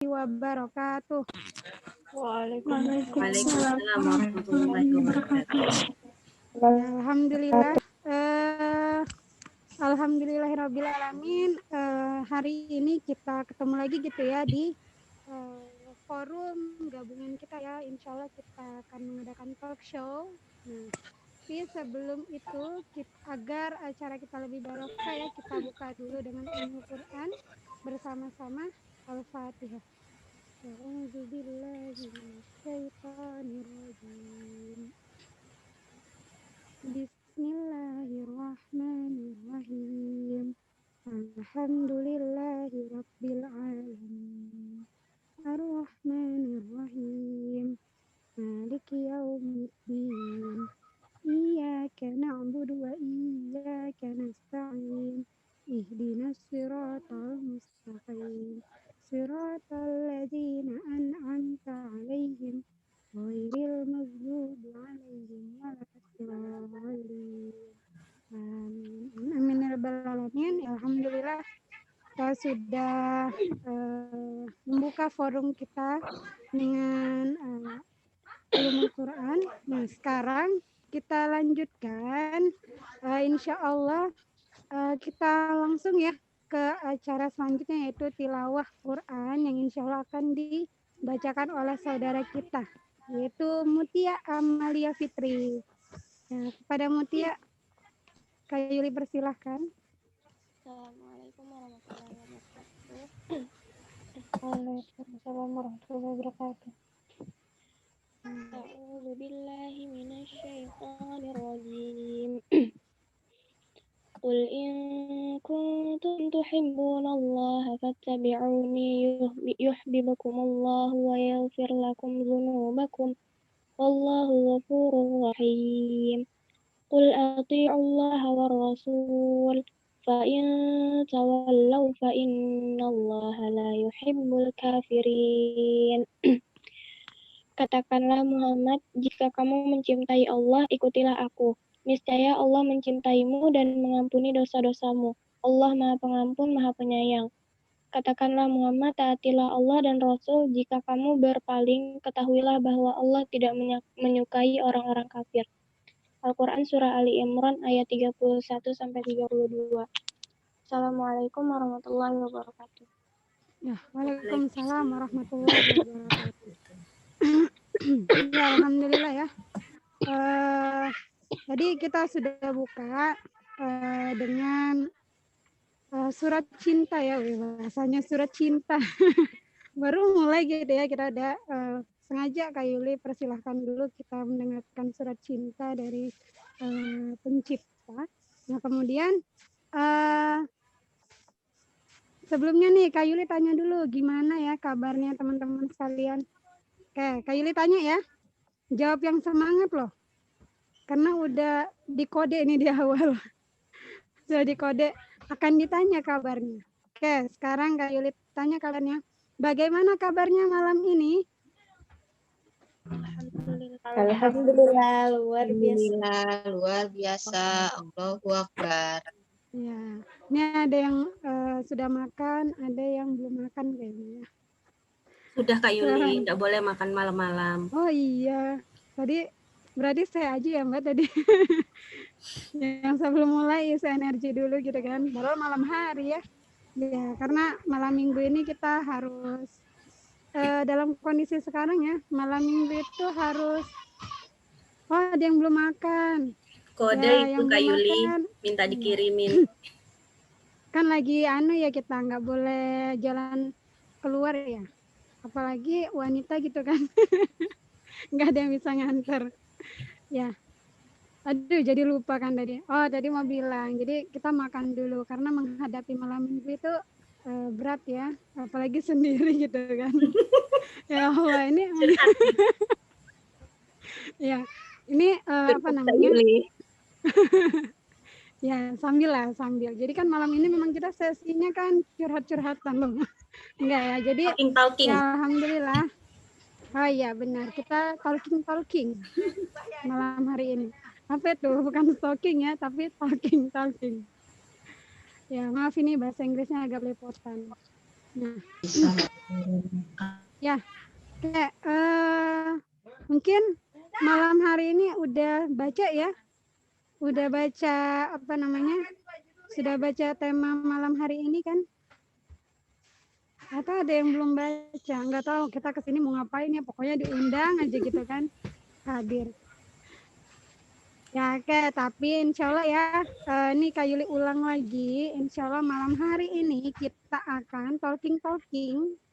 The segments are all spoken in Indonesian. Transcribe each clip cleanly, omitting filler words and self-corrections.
wabarakatuh. Waalaikumsalam Waalaikumsalam warahmatullahi wabarakatuh. Alhamdulillah. Alhamdulillahirabbil alamin. Hari ini kita ketemu lagi gitu ya di forum gabungan kita ya. Insya Allah kita akan mengadakan talk show. Nah, tapi sebelum itu agar acara kita lebih barokah ya, kita buka dulu dengan Ummul Quran bersama-sama. Al-Fatihah. A'udzubillahi minasyaitonirrajim. Bismillahirrahmanirrahim. Alhamdulillahi rabbil alamin. Ar-Rahmanirrahim. Maliki yaumiddin. Iyyaka na'budu wa iyyaka nasta'in. Ihdinas siratal mustaqim. Siratal ladzina an'amta 'alaihim ghairil maghdubi 'alaihim waladdallin. Amin. Amin ya rabbal alamin. Alhamdulillah kita sudah membuka forum kita dengan Ulumul Quran. Nah, sekarang kita lanjutkan. Insya Allah kita langsung ya ke acara selanjutnya, yaitu tilawah Quran yang insya Allah akan dibacakan oleh saudara kita, yaitu Mutia Amalia Fitri. Nah, kepada Mutia, Kak Yuli persilahkan. Assalamualaikum warahmatullahi wabarakatuh. Waalaikumsalam warahmatullahi wabarakatuh. A'udzu billahi minasyaitonir rajim. Qul in kuntum tuhibbunallaha fattabi'uni yuhibbukumullahu wa yaghfir lakum dzunubakum wallahu ghafurur rahim. Qul atii'ullaha war rasul fa in tawallaw fa innallaha la yuhibbul kafirin. Katakanlah Muhammad, jika kamu mencintai Allah, ikutilah aku. Niscaya Allah mencintaimu dan mengampuni dosa-dosamu. Allah Maha Pengampun, Maha Penyayang. Katakanlah Muhammad, taatilah Allah dan Rasul. Jika kamu berpaling, ketahuilah bahwa Allah tidak menyukai orang-orang kafir. Al-Quran Surah Ali Imran ayat 31-32. Assalamualaikum warahmatullahi wabarakatuh. Ya, waalaikumsalam warahmatullahi wabarakatuh. Ya, alhamdulillah ya. Tadi kita sudah buka dengan surat cinta ya, bahasanya surat cinta. Baru mulai gitu ya, kita ada sengaja Kak Yuli persilahkan dulu kita mendengarkan surat cinta dari pencipta. Nah, kemudian sebelumnya nih Kak Yuli tanya dulu gimana ya kabarnya teman-teman sekalian. Oke, Kak Yuli tanya ya. Jawab yang semangat loh. Karena udah dikode ini di awal. Sudah dikode akan ditanya kabarnya. Oke, sekarang Kak Yuli tanya kabarnya. Bagaimana kabarnya malam ini? Alhamdulillah luar biasa. Luar biasa. Allahu Akbar. Ya, ini ada yang sudah makan, ada yang belum makan kayaknya. Sudah Kak Yuli, tidak boleh makan malam-malam. Oh iya, tadi berarti saya aja ya Mbak tadi. Yang sebelum mulai isi energi dulu gitu kan, baru malam hari ya. Ya, karena malam minggu ini kita harus dalam kondisi sekarang ya, malam minggu itu harus ada yang belum makan. Kode ya, itu Kak Yuli makan, minta dikirimin. Kan lagi ya kita nggak boleh jalan keluar ya. Apalagi wanita gitu kan. Nggak ada yang bisa nganter. Ya. Aduh, jadi lupa kan tadi. Oh, tadi mau bilang. Jadi kita makan dulu karena menghadapi malam minggu itu berat ya, apalagi sendiri gitu kan. Ya Allah, ini ya. Ini apa namanya? Ya, sambil. Jadi kan malam ini memang kita sesinya kan curhat-curhatan loh. Enggak ya. Jadi talking. Ya, alhamdulillah. Oh iya, benar. Kita talking malam hari ini. Apa itu? Bukan stalking ya, tapi talking. Ya, maaf ini bahasa Inggrisnya agak belepotan. Nah, ya, kayak mungkin malam hari ini udah baca ya, udah baca apa namanya, sudah baca tema malam hari ini kan? Atau ada yang belum baca? Nggak tahu kita kesini mau ngapain ya, pokoknya diundang aja gitu kan, hadir. Ya oke, tapi insya Allah ya, ini Kak Yuli ulang lagi, insya Allah malam hari ini kita akan talking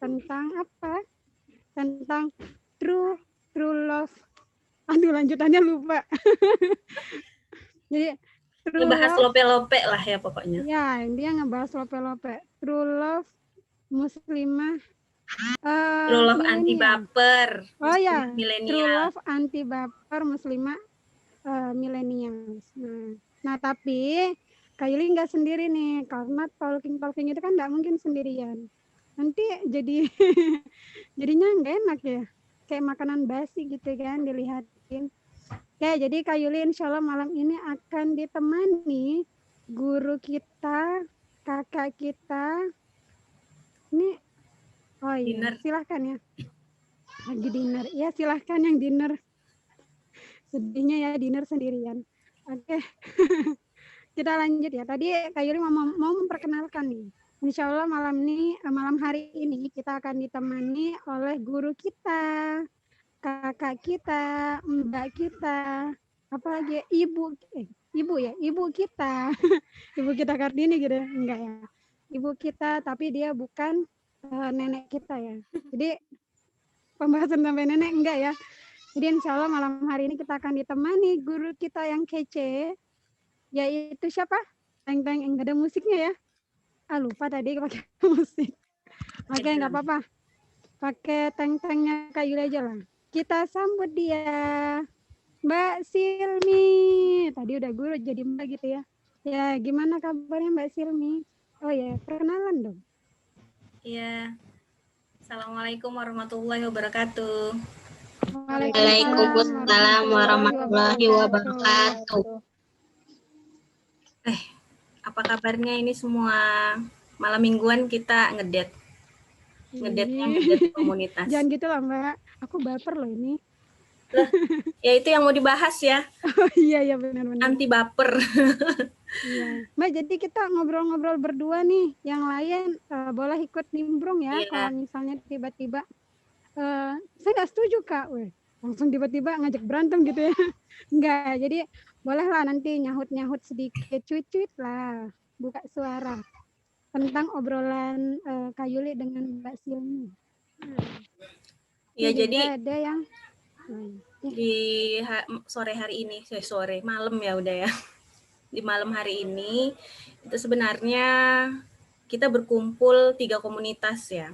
tentang apa? Tentang true love. Aduh lanjutannya lupa. Jadi true Ngebahas love, lope-lope lah ya pokoknya. ya dia ngebahas lope-lope. True love muslimah True love anti milenial. baper. Oh ya, true Milenial. love anti baper muslimah millennials. Nah tapi Kak Yuli nggak sendiri nih, karena talking itu kan nggak mungkin sendirian. Nanti jadi jadinya nggak enak ya, kayak makanan basi gitu kan dilihatin. Oke, jadi Kak Yuli insya Allah malam ini akan ditemani guru kita, kakak kita. Ini, oh iya, Dinner. silahkan ya. Lagi dinner, ya silahkan yang dinner. Sedihnya ya dinner sendirian. Oke, kita lanjut ya. Tadi Kak Yuli mau memperkenalkan nih. Insya Allah malam hari ini kita akan ditemani oleh guru kita, kakak kita, mbak kita, apalagi ibu kita, ibu kita Kartini gitu, enggak ya, ibu kita tapi dia bukan nenek kita ya. Jadi pembahasan sampai nenek enggak ya. Jadi insya Allah malam hari ini kita akan ditemani guru kita yang kece, yaitu siapa? Teng-teng, enggak ada musiknya ya. Lupa tadi pakai musik. Oke, enggak apa-apa. Pakai teng-tengnya Kak Yuli aja lah. Kita sambut dia. Mbak Silmi. Tadi udah guru jadi Mbak gitu ya. Ya, gimana kabarnya Mbak Silmi? Oh ya, perkenalan dong. Iya. Assalamualaikum warahmatullahi wabarakatuh. Waalaikumsalam warahmatullahi wabarakatuh. Apa kabarnya ini semua? Malam mingguan kita ngedate. Ngedate-nya ngedate komunitas. Jangan gitu lah Mbak. Aku baper loh ini. Ya itu yang mau dibahas ya. Oh iya benar-benar. Anti baper. Iya. Mbak, jadi kita ngobrol-ngobrol berdua nih. Yang lain boleh ikut nimbrung ya. Iya. Kalau misalnya tiba-tiba saya nggak setuju Kak. Langsung tiba-tiba ngajak berantem gitu ya. Enggak. Jadi bolehlah nanti nyahut-nyahut sedikit, cuit-cuit lah. Buka suara tentang obrolan Kak Yuli dengan Mbak Silmi. Ya jadi ada yang di sore hari ini, malam ya udah ya. Di malam hari ini itu sebenarnya kita berkumpul 3 komunitas ya.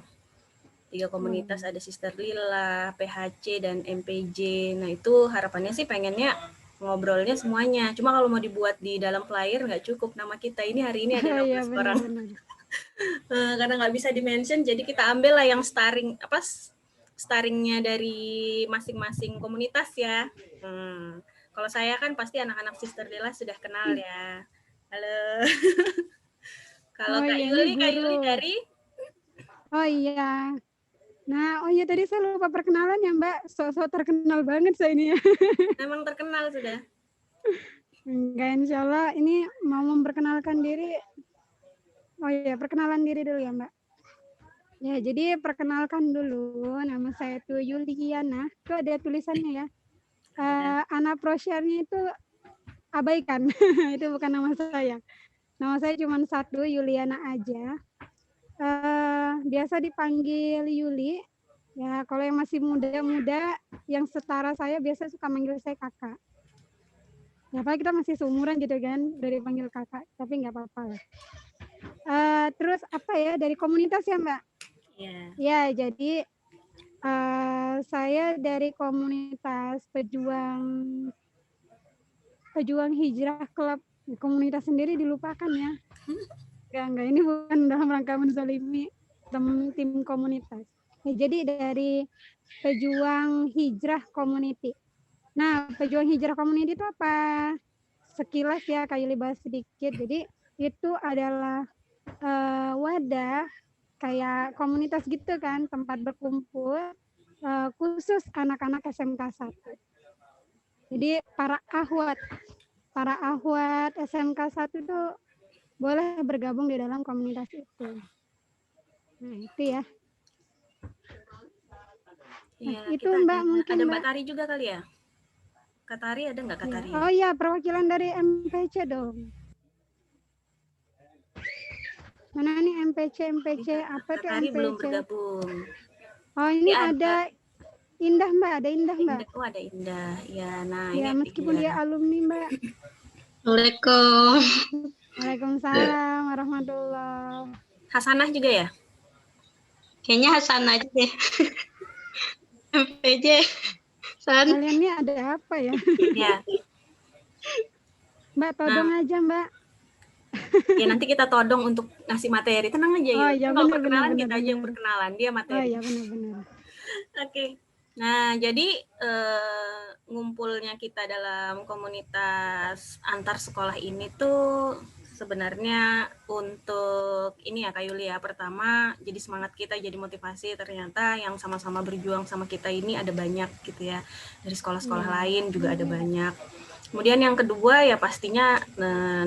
3 komunitas, ada Sister Lila, PHC dan MPJ. Nah itu harapannya sih pengennya ngobrolnya semuanya. Cuma kalau mau dibuat di dalam flyer nggak cukup nama kita. Ini hari ini ada 16 orang. Karena nggak bisa di-mention, jadi kita ambil lah yang staringnya dari masing-masing komunitas ya. Kalau saya kan pasti anak-anak Sister Lila sudah kenal ya. Halo. Kalau Kak Yuli dari? Oh iya. Nah, oh iya tadi saya lupa perkenalan ya Mbak. Sok-sok terkenal banget saya ini ya. Memang terkenal sudah. Enggak, insya Allah ini mau memperkenalkan diri. Oh iya, perkenalan diri dulu ya Mbak. Ya, jadi perkenalkan dulu. Nama saya itu Yuliana. Itu ada tulisannya ya. Anak proshare-nya itu abaikan. Itu bukan nama saya. Nama saya cuma satu, Yuliana aja. Biasa dipanggil Yuli. Ya, kalau yang masih muda-muda, yang setara saya biasa suka manggil saya kakak. Ya, Pak, kita masih seumuran gitu kan, dari panggil kakak, tapi nggak apa-apa lah. Terus apa ya, dari komunitas ya Mbak? Ya, jadi saya dari komunitas pejuang hijrah klub. Komunitas sendiri dilupakan ya. Enggak, ini bukan dalam rangka menzalimi tim komunitas. Ya, jadi dari pejuang hijrah community. Nah, pejuang hijrah community itu apa? Sekilas ya, Kak Yuli bahas sedikit. Jadi itu adalah wadah kayak komunitas gitu kan, tempat berkumpul khusus anak-anak SMK 1. Jadi para ahwat SMK 1 itu boleh bergabung di dalam komunitas itu. Nah, itu ya. Iya, Itu kita Mbak mungkin ada Mbak. Mbak Tari juga kali ya? Kak Tari ada nggak Kak Ya. Tari? Oh iya, perwakilan dari MPC dong. Mana nih MPC apa Kak tuh Tari belum MPC? bergabung. Oh ini Tapi ada Indah Mbak, ada Indah Mbak. Oh ada Indah. Ya, nah Ya ini meskipun dia alumni Mbak. Assalamualaikum. Waalaikumsalam warahmatullah. Hasanah juga ya? Kayaknya Hasan aja deh. MPJ. San. Kalian ini ada apa ya? Ya. Mbak todong aja Mbak. Ya nanti kita todong untuk ngasih materi. Tenang aja Oh, ya. ya, Kalau benar, perkenalan benar, kita benar, aja yang benar. perkenalan, dia materi. Oh iya benar-benar. Oke. Nah, jadi ngumpulnya kita dalam komunitas antar sekolah ini tuh sebenarnya untuk ini ya Kak Yulia. Pertama, jadi semangat kita, jadi motivasi. Ternyata yang sama-sama berjuang sama kita ini ada banyak gitu ya. Dari sekolah-sekolah lain juga ada banyak. Kemudian yang kedua ya pastinya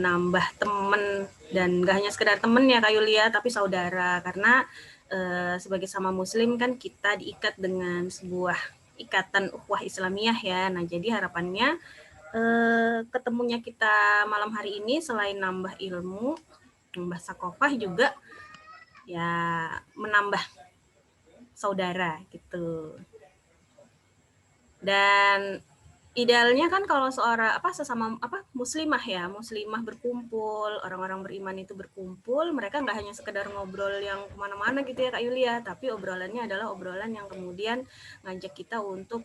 nambah temen, dan gak hanya sekedar temen ya Kak Yulia, tapi saudara. Karena sebagai sama muslim kan kita diikat dengan sebuah ikatan ukhuwah Islamiyah ya. Nah jadi harapannya ketemunya kita malam hari ini selain nambah ilmu, nambah sakofah juga ya menambah saudara gitu. Dan idealnya kan kalau sesama muslimah ya, muslimah berkumpul, orang-orang beriman itu berkumpul, mereka nggak hanya sekedar ngobrol yang kemana-mana gitu ya Kak Yulia, tapi obrolannya adalah obrolan yang kemudian ngajak kita untuk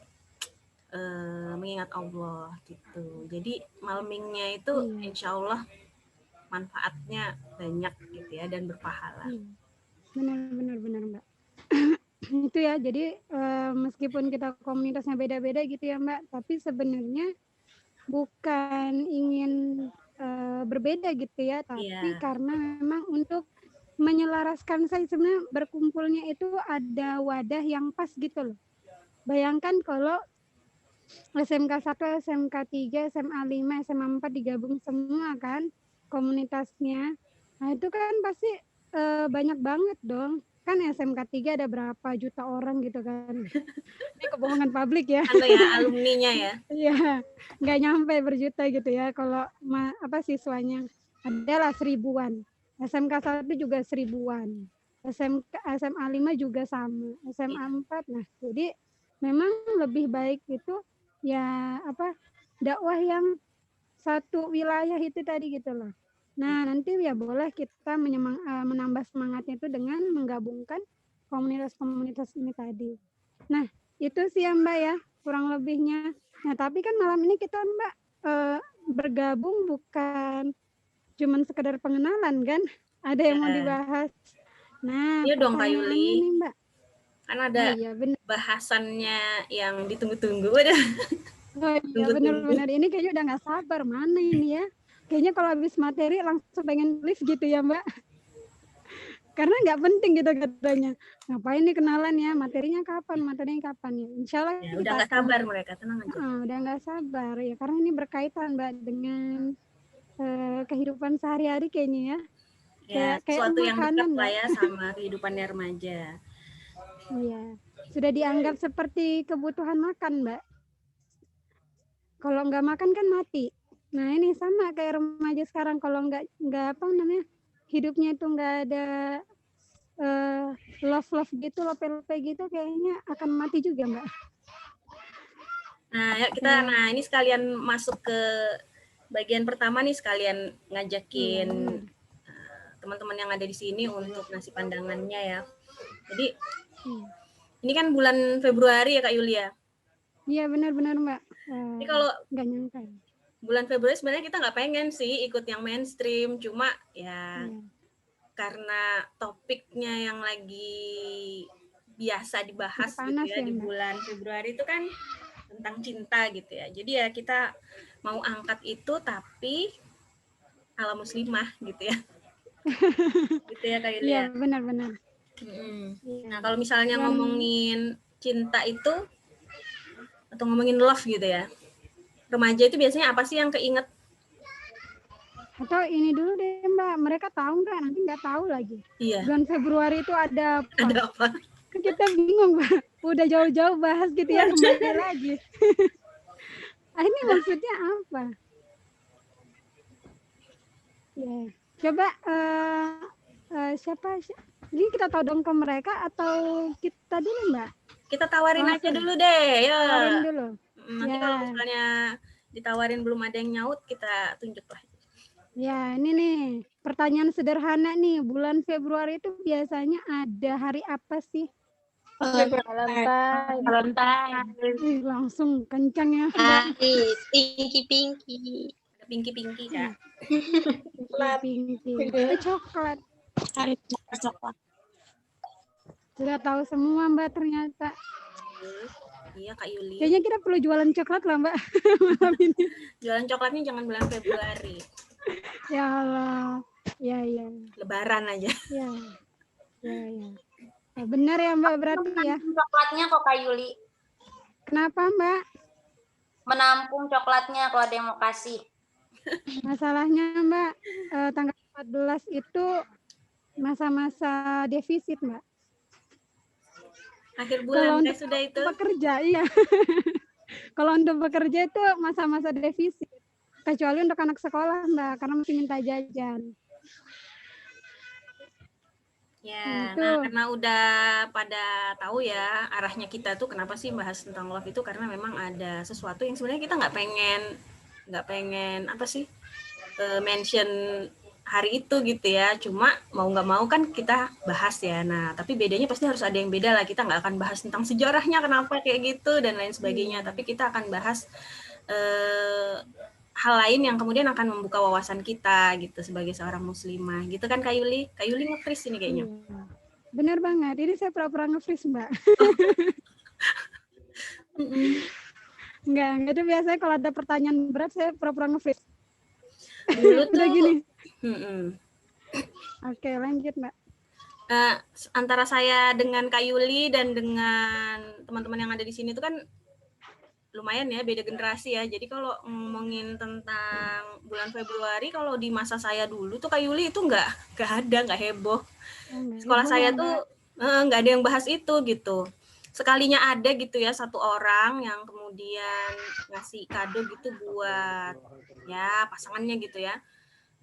mengingat Allah gitu. Jadi malmingnya itu insya Allah manfaatnya banyak gitu ya dan berpahala. Benar Mbak. Itu ya, jadi meskipun kita komunitasnya beda-beda gitu ya Mbak, tapi sebenarnya bukan ingin berbeda gitu ya, tapi karena memang untuk menyelaraskan saya sebenarnya berkumpulnya itu ada wadah yang pas gitu loh. Bayangkan kalau SMK 1, SMK 3, SMA 5, SMA 4 digabung semua kan komunitasnya. Nah itu kan pasti banyak banget dong. Kan SMK 3 ada berapa juta orang gitu kan. Ini kebohongan publik ya. Halo ya, alumninya ya. Iya, nggak nyampe berjuta gitu ya kalau siswanya. Adalah 1000-an. SMK 1 juga 1000-an. SMA 5 juga sama. SMA 4. Nah, jadi memang lebih baik itu ya dakwah yang satu wilayah itu tadi gitu loh. Nah, nanti ya boleh kita menambah semangatnya itu dengan menggabungkan komunitas-komunitas ini tadi. Nah, itu sih ya Mbak ya, kurang lebihnya. Nah, tapi kan malam ini kita Mbak bergabung bukan cuman sekedar pengenalan kan? Ada yang mau dibahas. Nah, iya dong Kak Yuli. Nih, Mbak. Kan ada bahasannya yang ditunggu-tunggu. Oh iya benar-benar, ini kayaknya udah nggak sabar mana ini ya. Kayaknya kalau habis materi langsung pengen live gitu ya Mbak. Karena nggak penting gitu katanya. Ngapain nih kenalan ya, materinya kapan ya. Insya Allah ya, udah nggak sabar mereka, tenang aja. Udah nggak sabar ya, karena ini berkaitan Mbak dengan kehidupan sehari-hari kayaknya ya. Ya, kayak sesuatu yang dekat lah ya sama kehidupannya remaja. Iya, sudah dianggap seperti kebutuhan makan Mbak. Kalau nggak makan kan mati. Nah ini sama kayak remaja sekarang, kalau nggak hidupnya itu nggak ada love gitu, lope gitu, kayaknya akan mati juga Mbak. Nah yuk kita, ini sekalian masuk ke bagian pertama nih, sekalian ngajakin teman-teman yang ada di sini untuk ngasih pandangannya ya. Jadi ini kan bulan Februari ya Kak Yulia. Iya benar-benar Mbak. Ini kalau nggak nyangka. Bulan Februari sebenarnya kita nggak pengen sih ikut yang mainstream, cuma ya karena topiknya yang lagi biasa dibahas gitu ya di bulan Februari itu kan tentang cinta gitu ya. Jadi ya kita mau angkat itu tapi ala muslimah gitu ya. Gitu ya Kak Yulia. Iya benar-benar. Iya. Nah, kalau misalnya Dan- ngomongin cinta itu atau ngomongin love gitu ya, remaja itu biasanya apa sih yang keinget? Atau ini dulu deh Mbak, mereka tahu nggak? Nanti nggak tahu lagi. Iya, Bulan Februari itu ada apa? ada apa? Kan kita bingung Mbak. Udah jauh-jauh bahas gitu ya, kembali lagi. Ini maksudnya apa? Ya, coba siapa? Ini kita tahu dong ke mereka atau kita dulu Mbak? Kita tawarin aja Langsung. dulu deh, ya. Tawarin dulu. Nanti Ya. kalau misalnya ditawarin belum ada yang nyaut, kita tunjuk lah. Ya, ini nih pertanyaan sederhana nih. Bulan Februari itu biasanya ada hari apa sih? Valentine. Ih, langsung kencang ya, Mbak. Hari Pinky. Pinky-pinky, Kak. Pinky. Coklat. Hari coklat. Sudah tahu semua Mbak ternyata. Iya, Kak Yuli. Kayaknya kita perlu jualan coklat lah Mbak malam ini. Jualan coklatnya jangan bulan Februari. Ya Allah. Ya. Lebaran aja. Ya. Oh, benar ya Mbak berarti ya. Coklatnya kok Kak Yuli. Kenapa Mbak? Menampung coklatnya kalau ada yang mau kasih. Masalahnya Mbak, tanggal 14 itu masa-masa defisit Mbak. Akhir Kalau bulan untuk sudah itu. Bekerja, iya. Kalau untuk bekerja itu masa-masa defisit. Kecuali untuk anak sekolah Mbak, karena masih minta jajan. Ya, Itu. nah karena udah pada tahu ya arahnya kita tuh kenapa sih bahas tentang love itu, karena memang ada sesuatu yang sebenarnya kita nggak pengen apa sih mention hari itu gitu ya, cuma mau nggak mau kan kita bahas ya. Nah tapi bedanya pasti harus ada yang beda lah, kita nggak akan bahas tentang sejarahnya kenapa kayak gitu dan lain sebagainya, tapi kita akan bahas hal lain yang kemudian akan membuka wawasan kita gitu sebagai seorang muslimah gitu kan Kak Yuli? Kak Yuli nge-freeze ini kayaknya. Iya. Benar banget, ini saya pura-pura nge-freeze Mbak. Enggak, itu biasanya kalau ada pertanyaan berat saya pura-pura nge-freeze. Dulu tuh Udah gini. Oke, lanjut Mbak. Antara saya dengan Kak Yuli dan dengan teman-teman yang ada di sini tuh kan lumayan ya beda generasi ya. Jadi kalau ngomongin tentang bulan Februari, kalau di masa saya dulu tuh Kak Yuli itu nggak heboh. Sekolah saya tuh nggak ada yang bahas itu gitu. Sekalinya ada gitu ya satu orang yang kemudian ngasih kado gitu buat ya pasangannya gitu ya,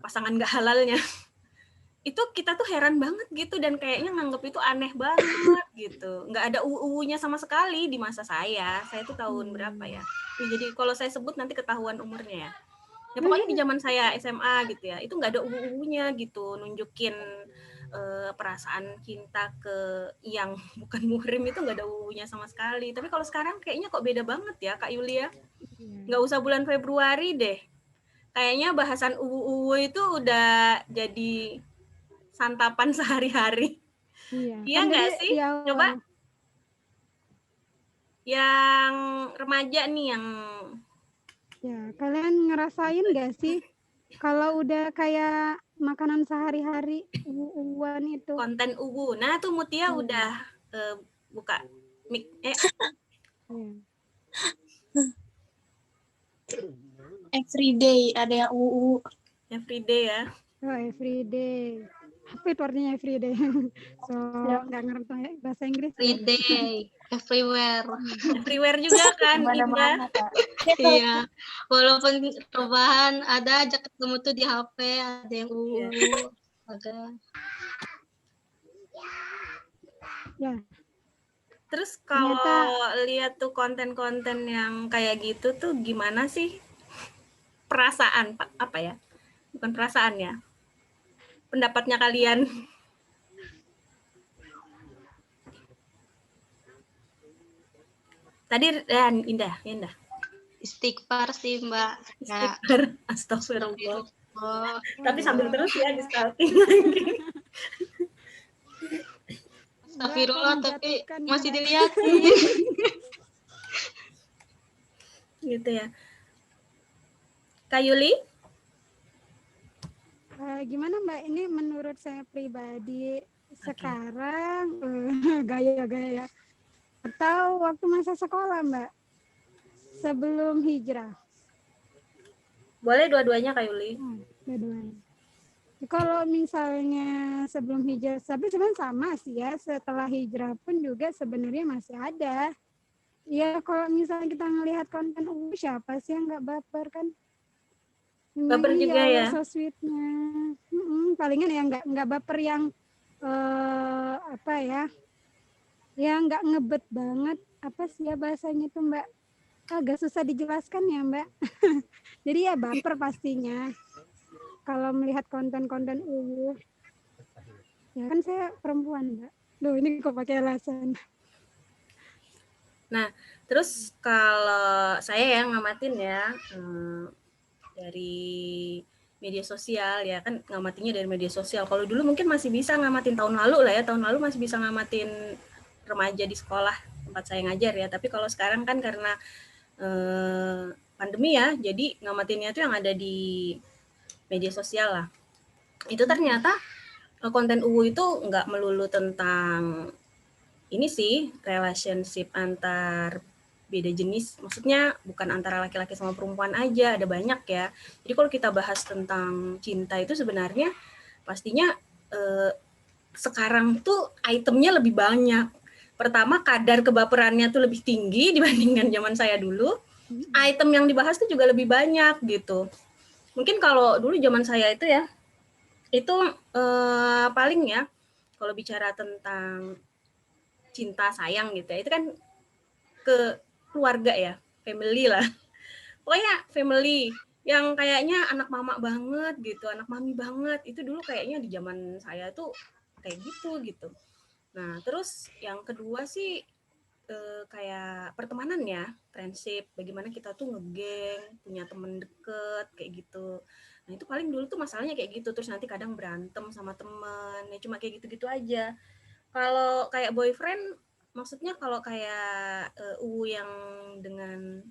pasangan nggak halalnya. Itu kita tuh heran banget gitu dan kayaknya nganggep itu aneh banget gitu. Nggak ada UU-nya sama sekali di masa saya. Saya tuh tahun berapa ya? Jadi kalau saya sebut nanti ketahuan umurnya ya. Ya pokoknya di zaman saya SMA gitu ya, itu nggak ada UU-nya gitu, nunjukin perasaan cinta ke yang bukan muhrim itu nggak ada UU-nya sama sekali. Tapi kalau sekarang kayaknya kok beda banget ya Kak Yulia. Nggak usah bulan Februari deh. Kayaknya bahasan UU itu udah jadi santapan sehari-hari. Iya nggak sih? Ya, coba yang remaja nih yang ya kalian ngerasain nggak sih kalau udah kayak makanan sehari-hari UU-an itu konten UU. Nah tuh Mutia udah buka mic. Everyday ada yang UU. Everyday ya. Oh, everyday. Apa itu artinya everyday? So, nggak ngerti bahasa Inggris. Everyday, everywhere. Everywhere juga kan, Indah. Iya, walaupun perubahan ada aja ketemu tuh di HP, ada yang agak. Ya. Terus kalau lihat tuh konten-konten yang kayak gitu tuh gimana sih perasaan apa ya? Bukan perasaan ya. Pendapatnya kalian? Tadi Indah. Istighfar sih Mbak. Istighfar, astagfirullah. Oh. Tapi sambil terus ya di stalking lagi. Astagfirullah, tapi masih dilihatin. Gitu ya. Kak Yuli? Gimana Mbak? Ini menurut saya pribadi sekarang gaya-gaya atau waktu masa sekolah, Mbak, sebelum hijrah. Boleh dua-duanya Kak Yuli. Dua-duanya. Kalau misalnya sebelum hijrah, tapi sebenarnya sama sih ya. Setelah hijrah pun juga sebenarnya masih ada. Ya kalau misalnya kita ngelihat konten siapa sih yang nggak baper kan? Memang Baper juga Allah ya. so sweetnya. Palingan ya nggak baper yang apa ya? Ya nggak ngebet banget. Apa sih ya bahasanya tuh Mbak? Agak susah dijelaskan ya Mbak. Jadi ya baper pastinya. Kalau melihat konten-konten ya kan saya perempuan Mbak. Duh ini kok pakai alasan. Nah, terus kalau saya yang ngamatin ya dari media sosial ya kan, ngamatinya dari media sosial. Kalau dulu mungkin masih bisa ngamatin tahun lalu lah ya, tahun lalu masih bisa ngamatin remaja di sekolah tempat saya ngajar ya. Tapi kalau sekarang kan karena pandemi ya, jadi ngamatinnya itu yang ada di media sosial lah. Itu ternyata konten UU itu nggak melulu tentang ini sih, relationship antar beda jenis, maksudnya bukan antara laki-laki sama perempuan aja, ada banyak ya. Jadi kalau kita bahas tentang cinta itu sebenarnya pastinya sekarang tuh itemnya lebih banyak. Pertama, kadar kebaperannya tuh lebih tinggi dibandingkan zaman saya dulu. Item yang dibahas tuh juga lebih banyak gitu. Mungkin kalau dulu zaman saya itu ya, itu paling ya kalau bicara tentang cinta sayang gitu ya, itu kan ke keluarga ya, family lah. Pokoknya family yang kayaknya anak mama banget gitu, anak mami banget. Itu dulu kayaknya di zaman saya tuh kayak gitu. Nah, terus yang kedua sih kayak pertemanan ya, friendship, bagaimana kita tuh ngegeng, punya temen deket, kayak gitu. Nah, itu paling dulu tuh masalahnya kayak gitu, terus nanti kadang berantem sama temen, ya cuma kayak gitu-gitu aja. Kalau kayak boyfriend, maksudnya kalau kayak yang dengan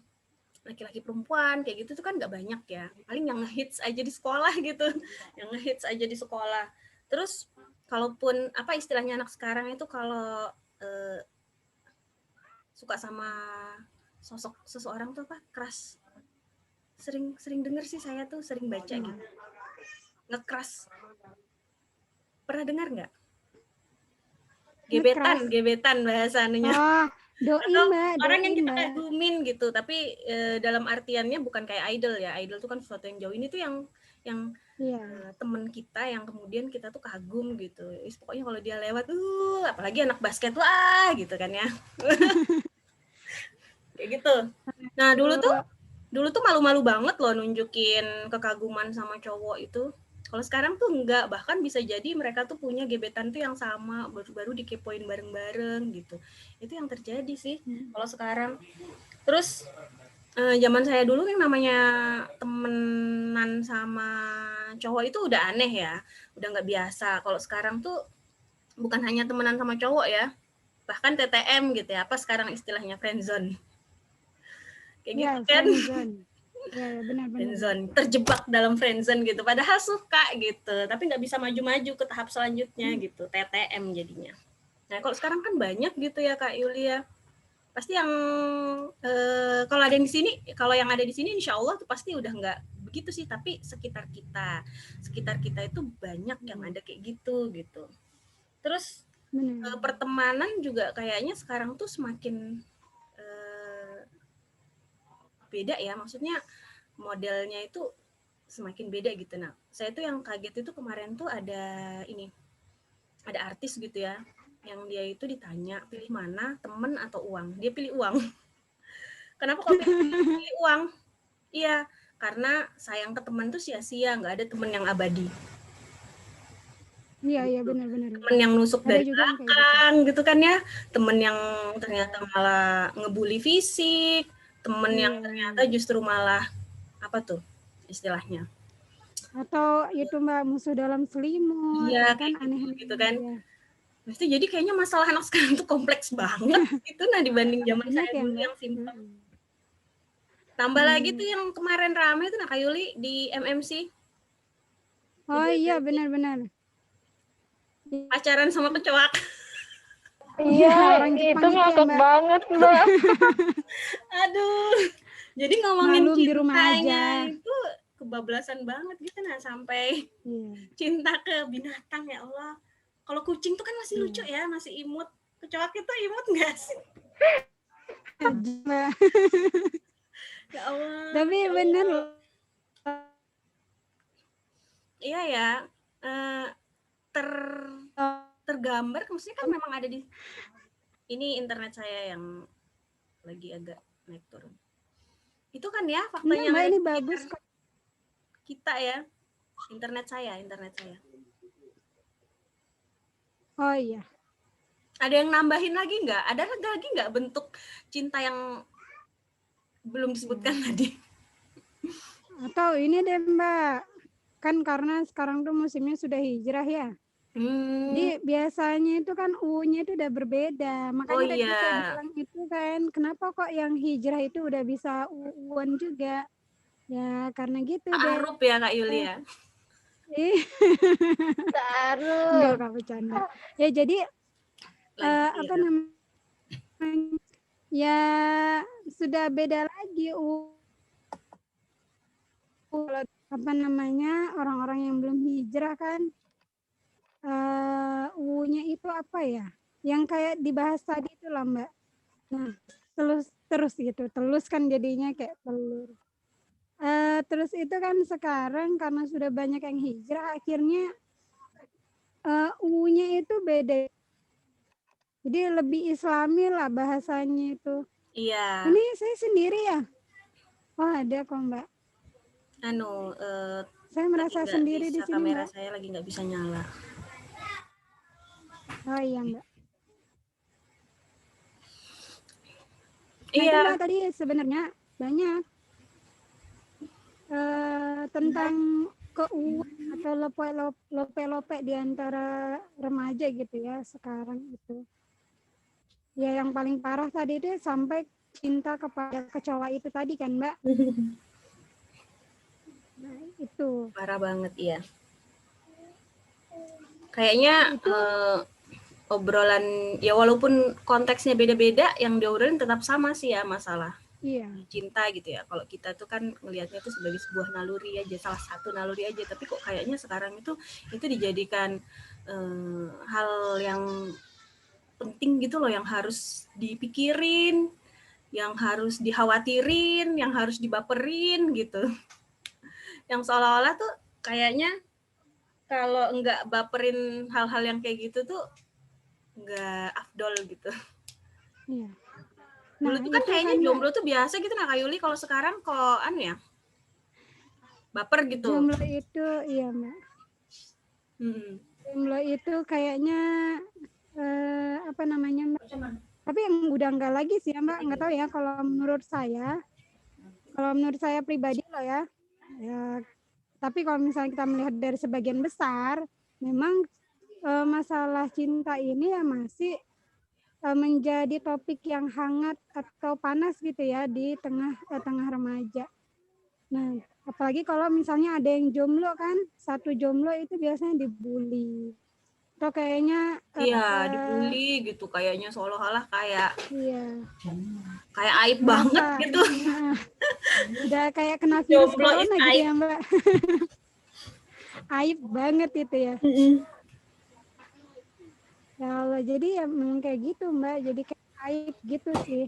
laki-laki perempuan kayak gitu tuh kan nggak banyak ya, paling yang ngehits aja di sekolah gitu, yang ngehits aja di sekolah. Terus kalaupun apa istilahnya anak sekarang itu kalau suka sama sosok seseorang tuh apa crush, sering denger sih, saya tuh sering baca gitu, nge-crush, pernah dengar nggak? Gebetan bahasa anunya. Doi Atau Mbak, orang doi yang kita Mbak. kagumin gitu, tapi dalam artiannya bukan kayak idol ya, idol tuh kan sesuatu yang jauh, ini tuh yang temen kita yang kemudian kita tuh kagum gitu. Pokoknya kalau dia lewat apalagi anak basket gitu kan ya. Kayak gitu. Nah, dulu tuh malu-malu banget loh nunjukin kekaguman sama cowok itu. Kalau sekarang tuh enggak, bahkan bisa jadi mereka tuh punya gebetan tuh yang sama, baru-baru dikepoin bareng-bareng gitu. Itu yang terjadi sih kalau sekarang. Terus zaman saya dulu yang namanya temenan sama cowok itu udah aneh ya, udah nggak biasa. Kalau sekarang tuh bukan hanya temenan sama cowok ya, bahkan TTM gitu ya, apa sekarang istilahnya friendzone. Kayak gitu kan. Ya, benar. Friendzone, terjebak dalam friendzone gitu, padahal suka gitu, tapi nggak bisa maju-maju ke tahap selanjutnya gitu, TTM jadinya. Nah, kalau sekarang kan banyak gitu ya Kak Yulia. Pasti yang kalau ada di sini, kalau yang ada di sini insya Allah tuh pasti udah nggak begitu sih, tapi sekitar kita itu banyak yang ada kayak gitu. Terus pertemanan juga kayaknya sekarang tuh semakin beda ya, maksudnya modelnya itu semakin beda gitu. Nah, saya tuh yang kaget itu kemarin tuh ada artis gitu ya, yang dia itu ditanya pilih mana, temen atau uang, dia pilih uang. Kenapa kok pilih uang? Iya, karena sayang ke teman tuh sia-sia, nggak ada temen yang abadi. Iya, benar. Temen yang nusuk dari belakang gitu kan ya, temen yang ternyata malah ngebully fisik, temen yang ternyata justru malah apa tuh istilahnya? Atau itu Mbak, musuh dalam selimut, Iya, kan aneh gitu kan. Pasti jadi kayaknya masalah anak sekarang tuh kompleks banget itu, nah dibanding zaman saya dulu yang simpel. Tambah lagi tuh yang kemarin rame tuh Kak Yuli di MMC. Oh iya, benar. pacaran sama kecoak. Iya, Orang Jepang itu itu ya, ngakak Mbak. banget, Mbak. Aduh. Jadi ngomongin Malum di rumah cintanya aja. itu kebablasan banget gitu nah, sampai Iya. cinta ke binatang, ya Allah. Kalau kucing tuh kan masih lucu Iya. ya, masih imut. Kecoak itu imut nggak sih? Mbak. Ya Allah. Tapi Masya Allah. bener loh. Iya ya. eh, tergambar, maksudnya kan memang ada di ini internet saya yang lagi agak naik turun. Itu kan ya faktanya Enggak, Mbak, ada ini di bagus sekitar kok. kita ya. Internet saya. Oh iya. Ada yang nambahin lagi nggak? Ada lagi nggak bentuk cinta yang belum disebutkan tadi? Atau ini deh, Mbak. Kan karena sekarang tuh musimnya sudah hijrah ya. Jadi biasanya itu kan U-nya itu udah berbeda. Makanya tadi iya. saya bilang itu kan, kenapa kok yang hijrah itu udah bisa U-an juga? Ya karena gitu deh. Ta'aruf ya Kak Yuli ya. Enggak, Kak, bercanda. Ya jadi apa namanya? Ya sudah beda lagi apa namanya, orang-orang yang belum hijrah kan U-nya itu apa ya? Yang kayak dibahas tadi itu lah, Mbak. Nah, terus gitu. Telus kan jadinya kayak telur. Terus itu kan sekarang karena sudah banyak yang hijrah, akhirnya U-nya itu beda. Jadi lebih islami lah bahasanya itu. Iya. Ini saya sendiri ya? Oh, ada kok, Mbak. Saya merasa sendiri di sini, kamera Mbak. saya lagi nggak bisa nyala. Oh iya, Mbak. Nah, Iya. itu Mbak tadi sebenarnya banyak tentang keuangan atau lope-lope di antara remaja gitu ya sekarang itu. Ya yang paling parah tadi itu sampai cinta kepada kecoa itu tadi kan, Mbak. Nah, itu. Parah banget, iya. Kayaknya Itu obrolan ya walaupun konteksnya beda-beda, yang diobrolin tetap sama sih ya, masalah iya. cinta gitu ya. Kalau kita tuh kan melihatnya itu sebagai sebuah naluri aja, salah satu naluri aja, tapi kok kayaknya sekarang itu dijadikan hal yang penting gitu loh, yang harus dipikirin, yang harus dikhawatirin, yang harus dibaperin gitu. Yang seolah-olah tuh kayaknya kalau nggak baperin hal-hal yang kayak gitu tuh nggak afdol gitu. Iya. Dulu tuh kan itu kayaknya kan, jomblo tuh biasa gitu nah Kak Yuli, kalau sekarang kok ya baper gitu. jomblo itu iya, Mbak. Jomblo itu kayaknya apa namanya, Mbak? Tapi yang udah enggak lagi sih ya, Mbak. Enggak tahu ya kalau menurut saya. Kalau menurut saya pribadi loh ya. Tapi kalau misalnya kita melihat dari sebagian besar, memang masalah cinta ini ya masih menjadi topik yang hangat atau panas gitu ya di tengah remaja. Nah, apalagi kalau misalnya ada yang jomblo kan, satu jomblo itu biasanya dibully. Atau kayaknya iya dibully gitu, kayaknya seolah-olah kayak kayak aib merasa, banget gitu. Udah kayak kena virus Jomblo corona gitu ya, Mbak. Aib banget itu ya. Ya Allah, jadi ya memang kayak gitu, Mbak. Jadi kayak aib gitu sih.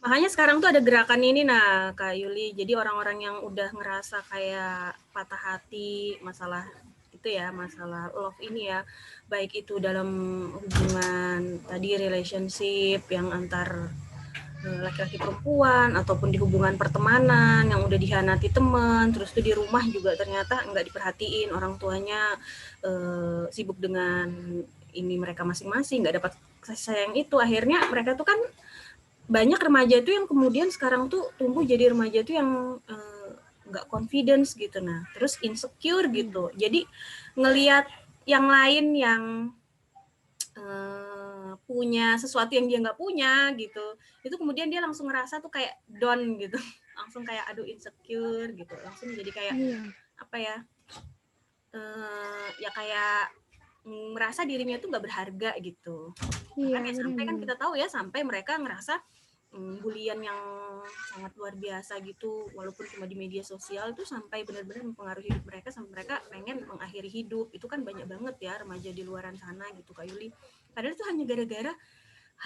Makanya sekarang tuh ada gerakan ini nah Kak Yuli. Jadi orang-orang yang udah ngerasa kayak patah hati masalah itu ya, masalah love ini ya, baik itu dalam hubungan tadi relationship yang antar laki-laki perempuan ataupun di hubungan pertemanan yang udah dihianati teman, terus tuh di rumah juga ternyata nggak diperhatiin orang tuanya, sibuk dengan ini mereka masing-masing, nggak dapat kasih sayang itu, akhirnya mereka tuh kan banyak remaja itu yang kemudian sekarang tuh tumbuh jadi remaja tuh yang nggak confidence gitu, nah terus insecure gitu. Jadi ngelihat yang lain yang punya sesuatu yang dia nggak punya gitu, itu kemudian dia langsung ngerasa tuh kayak down gitu, langsung kayak aduh insecure gitu, langsung jadi kayak apa ya, ya kayak merasa dirinya itu nggak berharga gitu. Iya, Bahkan ya sampai kan benar-benar. kita tahu ya, sampai mereka ngerasa bulian yang sangat luar biasa gitu, walaupun cuma di media sosial itu sampai benar-benar mempengaruhi hidup mereka, sampai mereka pengen mengakhiri hidup. Itu kan banyak banget ya remaja di luaran sana gitu Kak Yuli. Padahal itu hanya gara-gara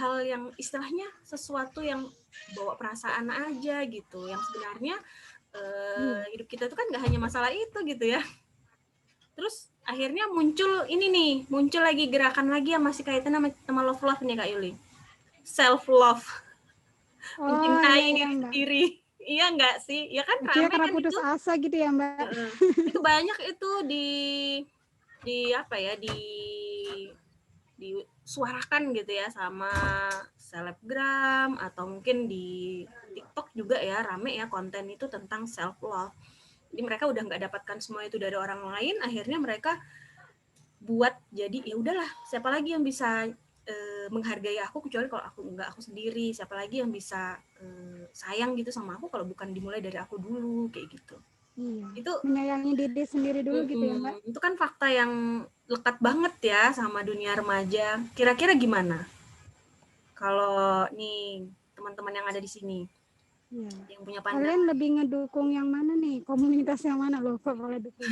hal yang istilahnya sesuatu yang bawa perasaan aja gitu, yang sebenarnya hidup kita itu kan nggak hanya masalah itu gitu ya. Terus akhirnya muncul lagi gerakan lagi yang masih kaitan sama love nih Kak Yuli. Self love. Mencintai diri Mbak. sendiri. Iya enggak sih? Ya kan Dia ramai karena kan putus itu. asa gitu ya Mbak. Itu banyak itu disuarakan gitu ya sama selebgram atau mungkin di TikTok juga ya, rame ya konten itu tentang self love. Jadi mereka udah nggak dapatkan semua itu dari orang lain, akhirnya mereka buat jadi ya udahlah, siapa lagi yang bisa menghargai aku kecuali kalau aku sendiri, siapa lagi yang bisa sayang gitu sama aku kalau bukan dimulai dari aku dulu, kayak gitu. Iya. Itu menyayangi diri sendiri dulu gitu ya Mbak. Itu kan fakta yang lekat banget ya sama dunia remaja. Kira-kira gimana kalau nih teman-teman yang ada di sini? Iya. Yang punya pandangan. Kalian lebih ngedukung yang mana nih? Komunitas yang mana loh kok boleh dukung?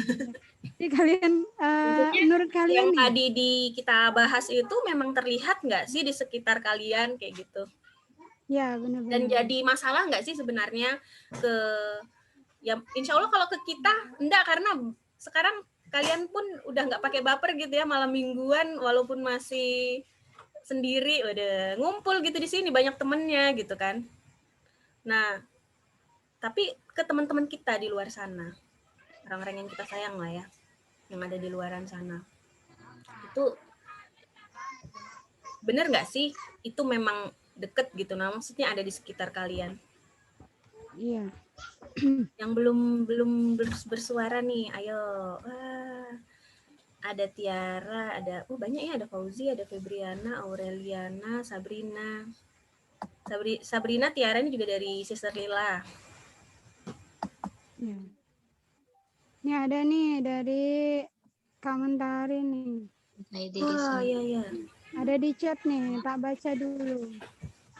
Jadi kalian menurut kalian yang nih? tadi kita bahas itu memang terlihat nggak sih di sekitar kalian kayak gitu? Ya benar-benar. Dan jadi masalah nggak sih sebenarnya ya insya Allah kalau ke kita enggak, karena sekarang kalian pun udah nggak pakai baper gitu ya, malam mingguan walaupun masih sendiri udah ngumpul gitu di sini banyak temennya gitu kan. Nah, tapi ke teman-teman kita di luar sana, orang-orang yang kita sayang lah ya, yang ada di luaran sana, itu bener nggak sih itu memang deket gitu? Nah, maksudnya ada di sekitar kalian. Iya. Yang belum bersuara nih, ayo. Ada Tiara, ada banyak ya, ada Fauzi, ada Febriana, Aureliana, Sabrina. Sabrina, Tiara ini juga dari Sister Lila. Ya. Ini ada nih dari komentari nih. Oh iya. Ada di chat nih, tak baca dulu.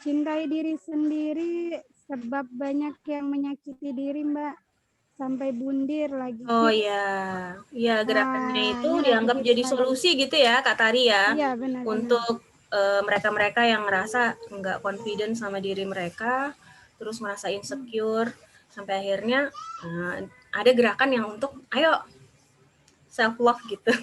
Cintai diri sendiri sebab banyak yang menyakiti diri Mbak. Sampai bundir lagi. Oh iya, gerakannya itu dianggap jadi solusi gitu ya Kak Tari ya. Iya benar. Untuk mereka-mereka yang ngerasa nggak confident sama diri mereka, terus merasa insecure, sampai akhirnya ada gerakan yang untuk ayo self love gitu.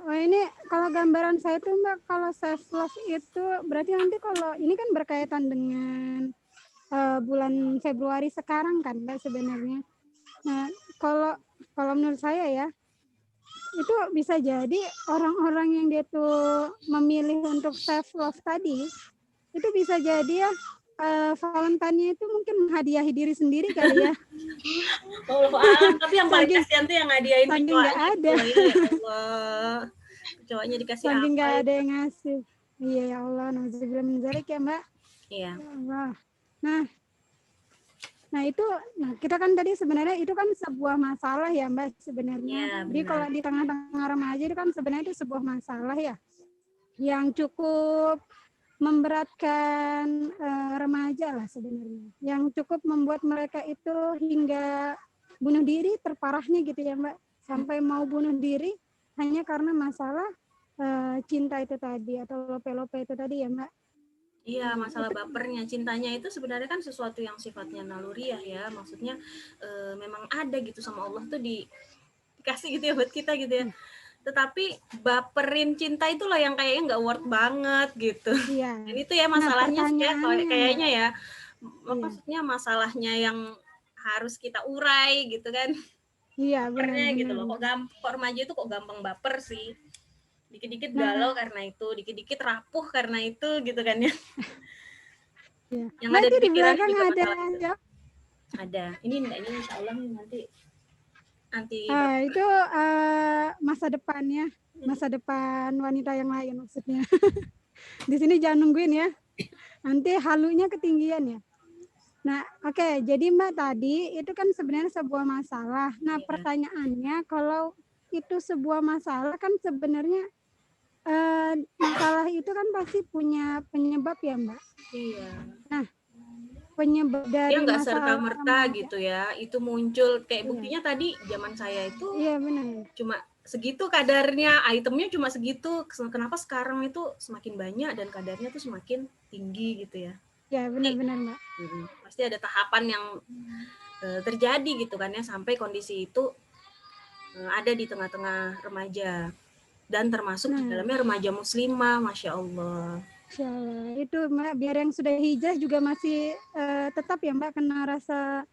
Oh ini kalau gambaran saya tuh Mbak, kalau self love itu berarti nanti kalau ini kan berkaitan dengan bulan Februari sekarang kan Mbak sebenarnya. Nah kalau menurut saya ya itu bisa jadi orang-orang yang dia tuh memilih untuk self love tadi itu bisa jadi ya Valentine itu mungkin menghadiahi diri sendiri kali ya. Tapi yang paling kasihan tuh yang ngadiain cowoknya. Nggak ada. Ya Allah, cowoknya dikasih apa? Nggak ada yang ngasih. Iya ya Allah, nauzubillah min dzalik ya Mbak. Iya. Ya Allah. Nah itu, kita kan tadi sebenarnya itu kan sebuah masalah ya Mbak sebenarnya. Ya, jadi kalau di tengah-tengah remaja itu kan sebenarnya itu sebuah masalah ya, yang cukup memberatkan remaja lah sebenarnya, yang cukup membuat mereka itu hingga bunuh diri terparahnya gitu ya Mbak, sampai mau bunuh diri hanya karena masalah cinta itu tadi atau lope-lope itu tadi ya Mbak. Iya, masalah bapernya, cintanya itu sebenarnya kan sesuatu yang sifatnya naluriah ya, maksudnya memang ada gitu sama Allah tuh dikasih gitu ya buat kita gitu ya. Tetapi baperin cinta itulah yang kayaknya nggak worth banget gitu. Iya. Dan itu ya masalahnya ya, kayaknya ya. Maksudnya masalahnya yang harus kita urai gitu kan. Iya, benar. Gitu loh. Kok remaja itu kok gampang baper sih. Dikit-dikit galau karena itu, dikit-dikit rapuh karena itu gitu kan ya. Yang ada di pikiran juga ada. Ada. Ini insya Allah nanti itu masa depannya, masa depan wanita yang lain maksudnya. Di sini jangan nungguin ya, nanti halunya ketinggian ya. Nah oke, jadi Mbak tadi itu kan sebenarnya sebuah masalah. Nah pertanyaannya, kalau itu sebuah masalah kan sebenarnya masalah itu kan pasti punya penyebab ya Mbak. Iya. Nah, penyebab Dia dari nggak masalah serta-merta gitu ya. Itu muncul kayak Iya. buktinya tadi zaman saya itu Iya benar. cuma segitu kadarnya, itemnya cuma segitu. Kenapa sekarang itu semakin banyak dan kadarnya tuh semakin tinggi gitu ya. Ya benar-benar Mbak. Pasti ada tahapan yang terjadi gitu kan ya, sampai kondisi itu ada di tengah-tengah remaja dan termasuk di dalamnya remaja muslimah, Masya Allah. Insya Allah. Itu Mbak, biar yang sudah hijrah juga masih tetap ya Mbak kena rasa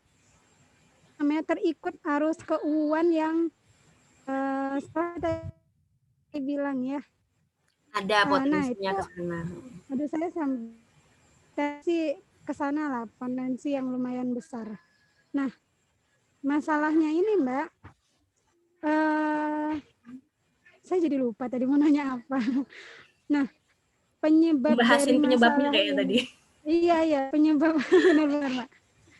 namanya terikut arus keuuan yang seperti bilang ya. Ada potensinya itu, ke sana. Aduh saya sampai ke sana lah, potensi yang lumayan besar. Nah, masalahnya ini Mbak, saya jadi lupa tadi mau nanya apa. Nah, penyebab Bahasin dari penyebabnya masalah kayaknya ini, tadi. Iya penyebab benar-benar Mbak.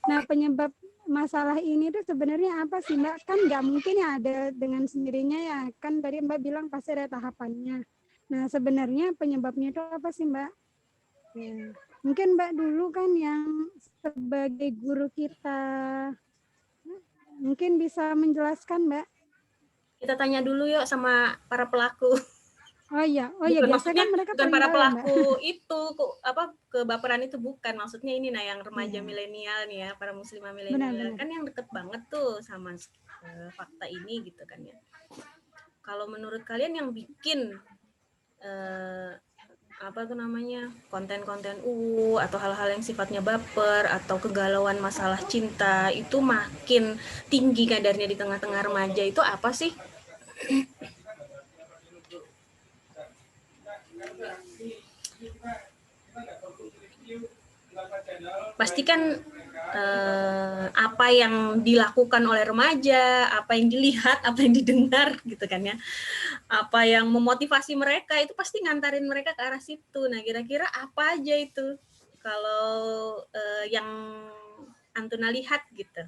Nah, penyebab masalah ini tuh sebenarnya apa sih Mbak? Kan nggak mungkin ya ada dengan sendirinya ya. Kan tadi Mbak bilang pasti ada tahapannya. Nah, sebenarnya penyebabnya itu apa sih Mbak? Ya. Mungkin Mbak dulu kan yang sebagai guru kita mungkin bisa menjelaskan Mbak. Kita tanya dulu yuk sama para pelaku. Oh iya, Maksudnya kan mereka bukan para tahu, pelaku Mbak. itu kebaperan itu bukan, maksudnya ini yang remaja milenial nih ya, para muslimah milenial kan yang deket banget tuh sama fakta ini gitu kan ya. Kalau menurut kalian yang bikin konten-konten atau hal-hal yang sifatnya baper atau kegalauan masalah cinta itu makin tinggi kadarnya di tengah-tengah remaja itu apa sih? Pastikan apa yang dilakukan oleh remaja, apa yang dilihat, apa yang didengar gitu kan ya, apa yang memotivasi mereka itu pasti ngantarin mereka ke arah situ. Nah kira-kira apa aja itu kalau yang Antuna lihat gitu?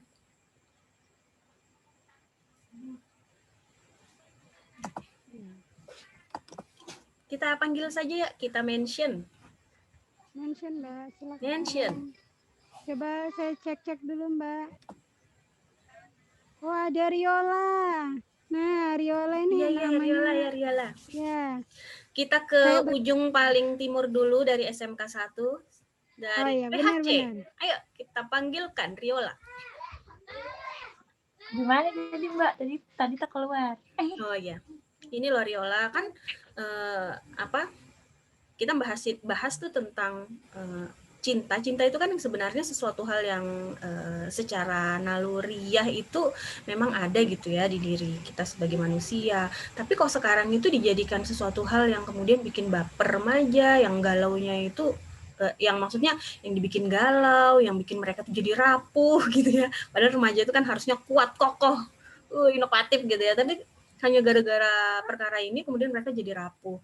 Kita panggil saja ya, kita mention Mbak, silakan. Mention. Coba saya cek dulu Mbak. Oh ada Riola. Nah Riola ini namanya. Riola. Ya. Kita ke ujung paling timur dulu dari SMK 1 dari PHC. Benar. Ayo kita panggilkan Riola. Gimana tadi Mbak? Tadi tak keluar. Oh iya. Ini loh Riola kan kita bahas tuh tentang cinta itu kan sebenarnya sesuatu hal yang secara naluriah itu memang ada gitu ya di diri kita sebagai manusia, tapi kok sekarang itu dijadikan sesuatu hal yang kemudian bikin baper remaja, yang galaunya itu yang maksudnya yang dibikin galau, yang bikin mereka tuh jadi rapuh gitu ya, padahal remaja itu kan harusnya kuat, kokoh, inovatif gitu ya, tapi hanya gara-gara perkara ini kemudian mereka jadi rapuh.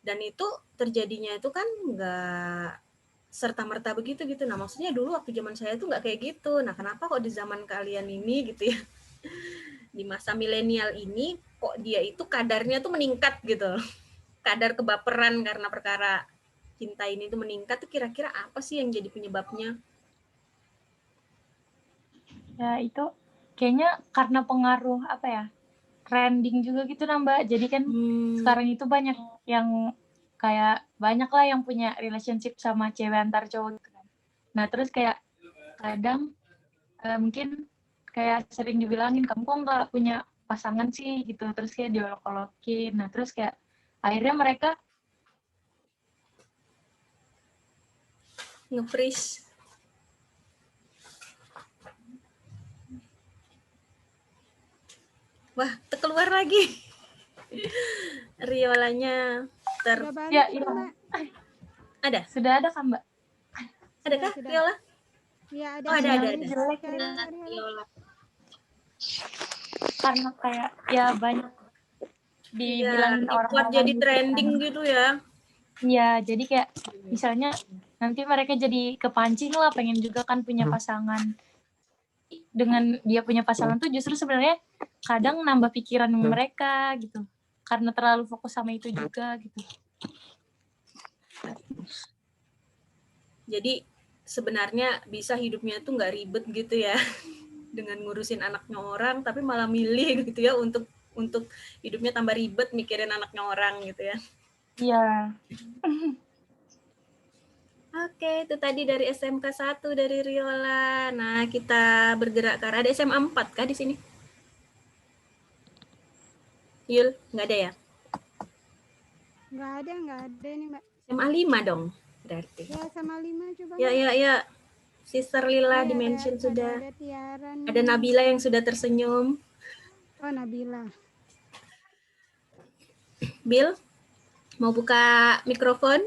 Dan itu terjadinya itu kan nggak serta-merta begitu gitu. Nah maksudnya dulu waktu zaman saya tuh nggak kayak gitu. Nah kenapa kok di zaman kalian ini gitu ya, di masa milenial ini kok dia itu kadarnya tuh meningkat gitu. Kadar kebaperan karena perkara cinta ini tuh meningkat tuh kira-kira apa sih yang jadi penyebabnya? Ya itu kayaknya karena pengaruh apa ya, trending juga gitu nah Mbak. Jadi kan sekarang itu banyak yang kayak banyak lah yang punya relationship sama cewek antar cowok gitu kan. Nah terus kayak kadang mungkin kayak sering dibilangin kamu kok nggak punya pasangan sih gitu, terus kayak diolok-olokin. Nah terus kayak akhirnya mereka nge-freeze. Wah, keluar lagi. Riolanya ya, ada? Sudah ada kan, Mbak? Adakah Riola? Iya, ada. Oh, ada. Jelek Riola. Karena kayak ya banyak dibilangin orang jadi trending gitu ya. Iya, jadi kayak misalnya nanti mereka jadi kepancing lah pengen juga kan punya pasangan. Dengan dia punya pasangan tuh justru sebenarnya kadang nambah pikiran mereka gitu. Karena terlalu fokus sama itu juga gitu. Jadi sebenarnya bisa hidupnya tuh nggak ribet gitu ya dengan ngurusin anaknya orang, tapi malah milih gitu ya untuk hidupnya tambah ribet mikirin anaknya orang gitu ya. Iya. Oke, itu tadi dari SMK 1 dari Riola. Nah, kita bergerak ke arah, ada SMA 4 kah di sini? Yul, nggak ada ya? Nggak ada ini Mbak. SMA 5 dong berarti. Ya sama 5 coba. Ya. Sister Lila Iya, dimention sudah. Ada Tiara nih. Ada Nabila yang sudah tersenyum. Oh, Nabila. Bill, mau buka mikrofon?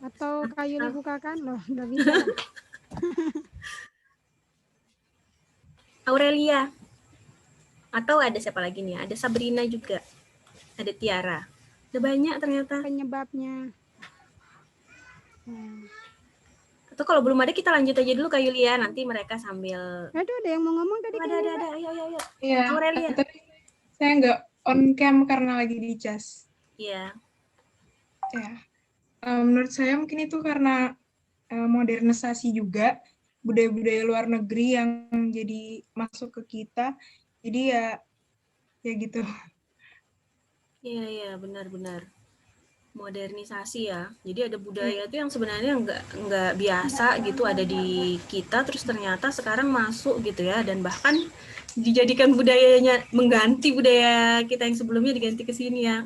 Atau Kak Yuli bukakan loh, nggak bisa. Aurelia. Atau ada siapa lagi nih? Ada Sabrina juga. Ada Tiara. Ada banyak ternyata. Penyebabnya. Atau kalau belum ada kita lanjut aja dulu Kak Yulia, nanti mereka sambil. Aduh, ada yang mau ngomong tadi. Ada. Ayo. Iya. Aurelia. Tapi saya nggak on cam karena lagi di cas. Iya. Ya. Menurut saya mungkin itu karena modernisasi juga budaya-budaya luar negeri yang jadi masuk ke kita. Jadi ya gitu. Iya, benar. Modernisasi ya. Jadi ada budaya itu yang sebenarnya nggak biasa gitu ada di kita, terus ternyata sekarang masuk gitu ya, dan bahkan dijadikan budayanya mengganti budaya kita yang sebelumnya diganti ke sini ya.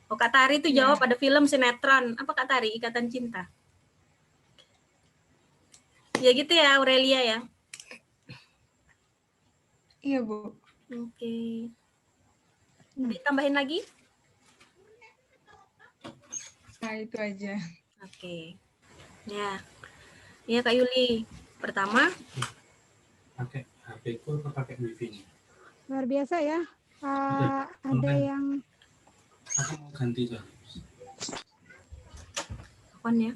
Oh, Kak Tari itu jawab ada film sinetron. Apa Kak Tari? Ikatan Cinta. Ya gitu ya Aurelia ya. Iya, Bu. Oke. Ada tambahin lagi? Nah, itu aja. Oke. Ya Kak Yuli. Pertama, pakai HP ku atau pakai wifi? Luar biasa ya. Ada yang Aku mau ganti tuh. kapan ya?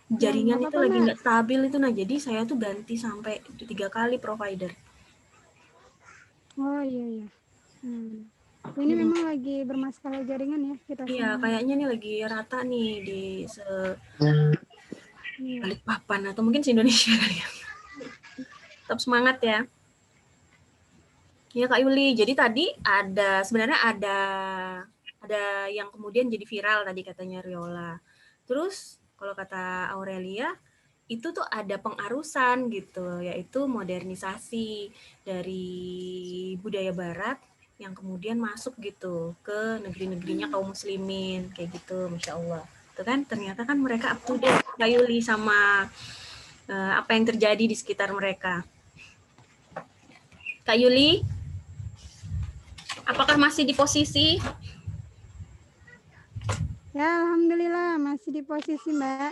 Jaringan itu lagi nggak stabil itu, nah jadi saya tuh ganti sampai 3 kali provider. Oh iya. Ini memang lagi bermasalah jaringan ya kita. Iya, kayaknya nih lagi rata nih di Balikpapan atau mungkin se-Indonesia kali ya. Tetap semangat ya. Ya Kak Yuli, jadi tadi sebenarnya ada yang kemudian jadi viral tadi katanya Riola. Terus kalau kata Aurelia itu tuh ada pengarusan gitu, yaitu modernisasi dari budaya barat yang kemudian masuk gitu ke negeri-negerinya kaum muslimin kayak gitu, Masya Allah. Itu kan ternyata kan mereka up to date Kak Yuli sama apa yang terjadi di sekitar mereka. Kak Yuli, apakah masih di posisi? Ya, alhamdulillah masih di posisi Mbak.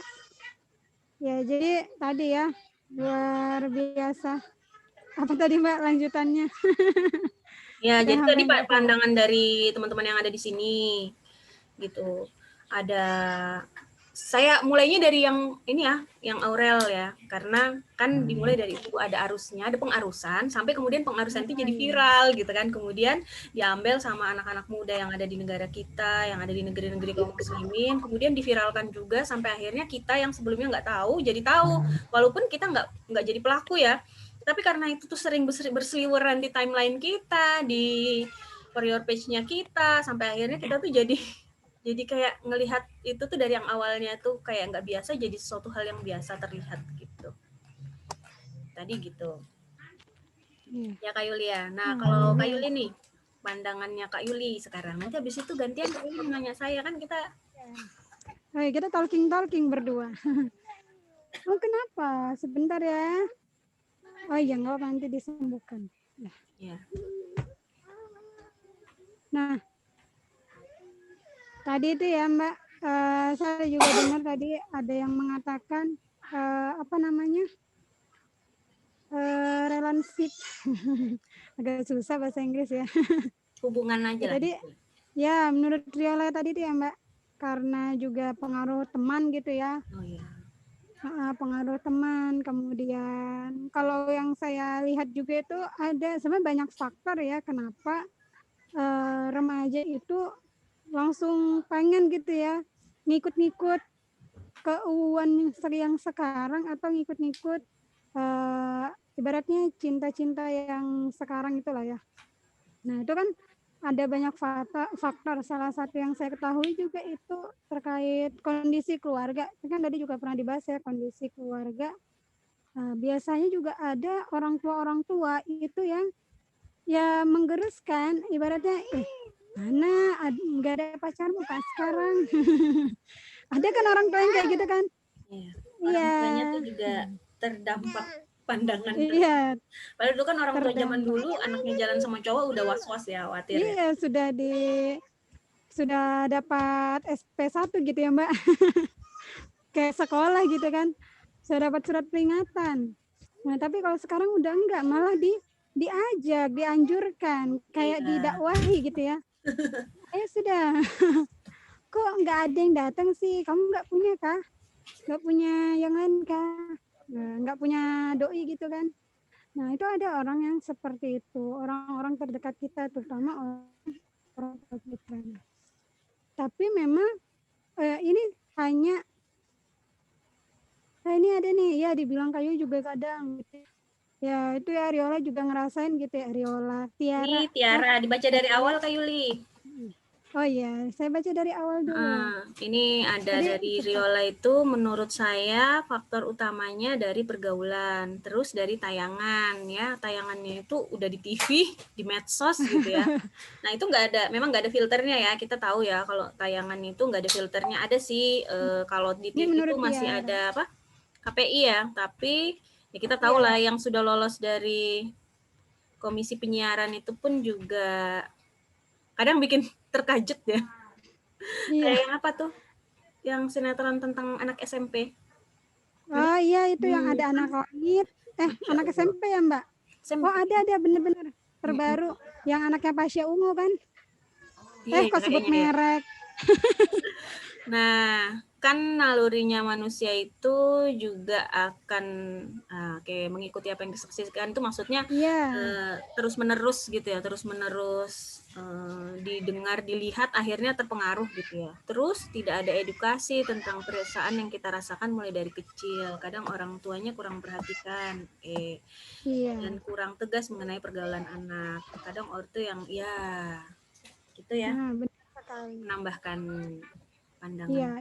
Ya, jadi tadi ya luar biasa. Apa tadi Mbak lanjutannya? Ya, jadi tadi pandangan dari teman-teman yang ada di sini gitu. Saya mulainya dari yang ini ya, yang Aurel ya, karena kan dimulai dari itu ada arusnya, ada pengarusan, sampai kemudian pengarusan itu jadi viral gitu kan, kemudian diambil sama anak-anak muda yang ada di negara kita, yang ada di negeri-negeri kaum muslimin, kemudian diviralkan juga sampai akhirnya kita yang sebelumnya nggak tahu jadi tahu, walaupun kita nggak jadi pelaku ya, tapi karena itu tuh sering berseliweran di timeline kita, di for your page-nya kita, sampai akhirnya kita tuh jadi kayak ngelihat itu tuh dari yang awalnya tuh kayak nggak biasa jadi sesuatu hal yang biasa terlihat gitu. Tadi gitu. Ya Kak Yuli ya. Nah kalau Kak Yuli nih, pandangannya Kak Yuli sekarang. Nanti habis itu gantian Kak Yuli nanya saya kan kita. Oke, kita talking berdua. Oh kenapa? Sebentar ya. Oh iya nggak nanti disembuhkan. Ya. Nah. Tadi itu ya Mbak, saya juga dengar tadi ada yang mengatakan relationship, agak susah bahasa Inggris ya. Hubungan aja. Tadi ya menurut Riola tadi itu ya Mbak, karena juga pengaruh teman gitu ya. Oh iya. Pengaruh teman, kemudian kalau yang saya lihat juga itu ada sebenarnya banyak faktor ya kenapa remaja itu langsung pengen gitu ya ngikut-ngikut ke UUan yang sekarang atau ngikut-ngikut ibaratnya cinta-cinta yang sekarang itulah ya. Nah itu kan ada banyak faktor. Salah satu yang saya ketahui juga itu terkait kondisi keluarga. Itu kan tadi juga pernah dibahas ya kondisi keluarga. Biasanya juga ada orang tua itu yang ya menggeruskan ibaratnya mana nggak ada pacarmu pas sekarang. Ada kan orang tua yang kayak gitu kan? Iya. Orang tuanya tuh juga terdampak pandangan. Iya. Padahal dulu kan orang tua zaman dulu anaknya jalan sama cowok udah was-was ya, khawatir ya. Iya, sudah dapat SP1 gitu ya, Mbak. Kayak sekolah gitu kan. Sudah dapat surat peringatan. Nah, tapi kalau sekarang udah enggak, malah diajak, dianjurkan, kayak didakwahi gitu ya. Ayo sudah. Kok nggak ada yang datang sih? Kamu nggak punya kah? Nggak punya yang lain kah? Nggak punya doi gitu kan? Nah itu ada orang yang seperti itu, orang-orang terdekat kita, terutama orang tua kita. Tapi memang ini hanya, ini ada nih, ya dibilang kayu juga kadang. Gitu. Ya itu ya Riola juga ngerasain gitu ya, Riola, Tiara. Ini Tiara, dibaca dari awal Kak Yuli. Oh iya, saya baca dari awal dulu. Ini ada dari Riola itu menurut saya faktor utamanya dari pergaulan, terus dari tayangan ya, tayangannya itu udah di TV, di medsos gitu ya. Nah itu memang nggak ada filternya ya, kita tahu ya kalau tayangan itu nggak ada filternya, ada sih kalau di TV itu masih ada apa KPI ya, tapi ya kita tahu lah yang sudah lolos dari komisi penyiaran itu pun juga kadang bikin terkajut ya. Kayak yang apa tuh? Yang sinetron tentang anak SMP. Oh iya itu yang ada anak langit. Anak SMP ya Mbak? SMP. Oh ada bener-bener terbaru. Yang anaknya Pasha Ungu kan? Kok sebut merek. Nah, kan nalurinya manusia itu juga akan kayak mengikuti apa yang disaksikan itu maksudnya terus-menerus gitu ya, terus-menerus didengar, dilihat, akhirnya terpengaruh gitu ya. Terus tidak ada edukasi tentang perasaan yang kita rasakan mulai dari kecil. Kadang orang tuanya kurang perhatikan, dan kurang tegas mengenai pergaulan anak. Kadang ortu yang gitu ya, menambahkan pandangan. Iya,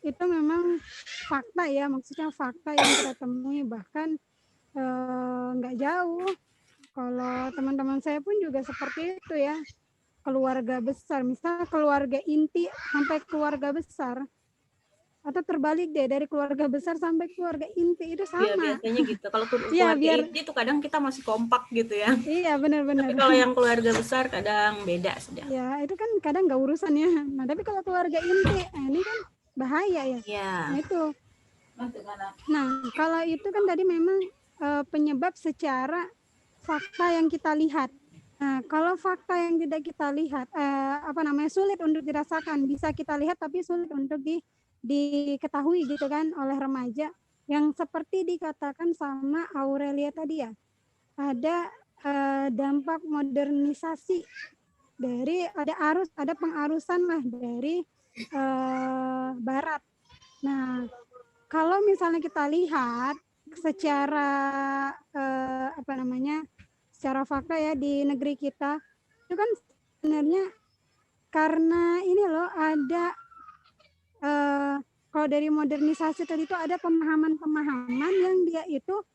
itu memang fakta ya, maksudnya fakta yang kita temui, bahkan nggak jauh. Kalau teman-teman saya pun juga seperti itu ya, keluarga besar, misalnya keluarga inti sampai keluarga besar, atau terbalik deh dari keluarga besar sampai keluarga inti itu sama. Iya biasanya gitu. Kalau keluarga inti itu kadang kita masih kompak gitu ya. Iya benar-benar. Tapi kalau yang keluarga besar kadang beda sudah. Ya itu kan kadang nggak urusan ya. Nah tapi kalau keluarga inti, ini kan bahaya ya. Iya. Nah itu. Nah kalau itu kan tadi memang penyebab secara fakta yang kita lihat. Nah kalau fakta yang tidak kita lihat, sulit untuk dirasakan, bisa kita lihat tapi sulit untuk diketahui gitu kan oleh remaja, yang seperti dikatakan sama Aurelia tadi ya, ada dampak modernisasi dari ada pengarusan lah dari barat. Nah kalau misalnya kita lihat secara secara fakta ya di negeri kita itu kan sebenarnya karena ini loh ada kalau dari modernisasi tadi itu ada pemahaman yang dia itu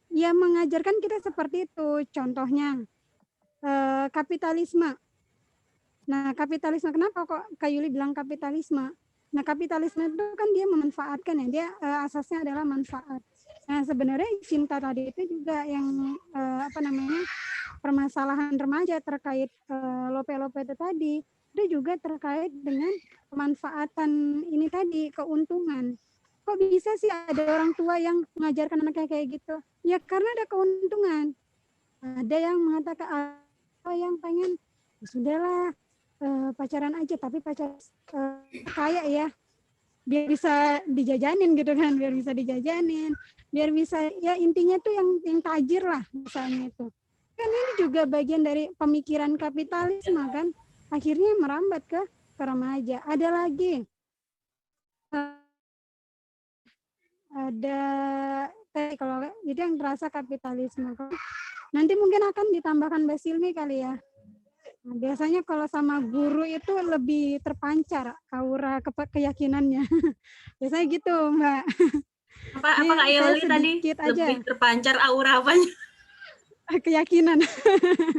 ya mengajarkan kita seperti itu. Contohnya kapitalisme. Nah kapitalisme, kenapa kok Kak Yuli bilang kapitalisme? Nah kapitalisme itu kan dia memanfaatkan ya, dia asasnya adalah manfaat. Nah sebenarnya cinta tadi itu juga yang permasalahan remaja terkait lope-lope itu tadi, itu juga terkait dengan pemanfaatan ini tadi, keuntungan. Kok bisa sih ada orang tua yang mengajarkan anaknya kayak gitu? Ya karena ada keuntungan. Ada yang mengatakan yang pengen sudahlah pacaran aja, tapi pacar kaya ya. biar bisa dijajanin gitu kan, biar bisa dijajanin, biar bisa ya intinya tuh yang tajir lah misalnya itu. Kan ini juga bagian dari pemikiran kapitalisme kan, akhirnya merambat ke remaja. Ada lagi ada tadi kalau itu yang terasa kapitalisme. Nanti mungkin akan ditambahkan Mbak Silmi kali ya. Nah, biasanya kalau sama guru itu lebih terpancar aura keyakinannya. Biasanya gitu, Mbak. Apa Kak Yoli tadi? Aja. Lebih terpancar aura apanya? Keyakinan.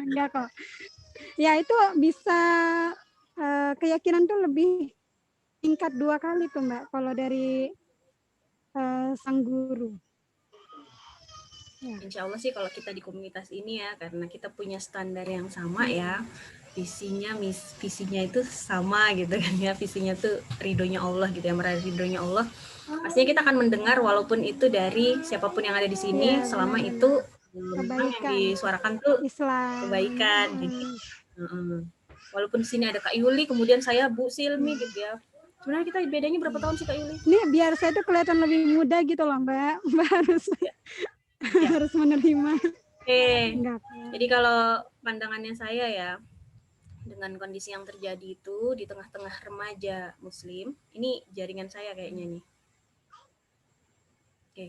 Enggak kok. Ya itu bisa keyakinan tuh lebih tingkat 2 kali tuh Mbak kalau dari sang guru. Ya. Insya Allah sih kalau kita di komunitas ini ya, karena kita punya standar yang sama ya, visinya itu sama gitu kan ya, visinya tuh ridhonya Allah gitu ya, meraih ridhonya Allah. Pastinya kita akan mendengar walaupun itu dari siapapun yang ada di sini, ya, selama itu memang yang disuarakan tuh Islam, kebaikan gitu. Walaupun di sini ada Kak Yuli, kemudian saya Bu Silmi gitu ya. Sebenarnya kita bedanya berapa tahun sih Kak Yuli? Ini biar saya tuh kelihatan lebih muda gitu loh Mbak harus ya. Harus menerima. Jadi kalau pandangannya saya ya, dengan kondisi yang terjadi itu di tengah-tengah remaja Muslim, ini jaringan saya kayaknya nih. Oke,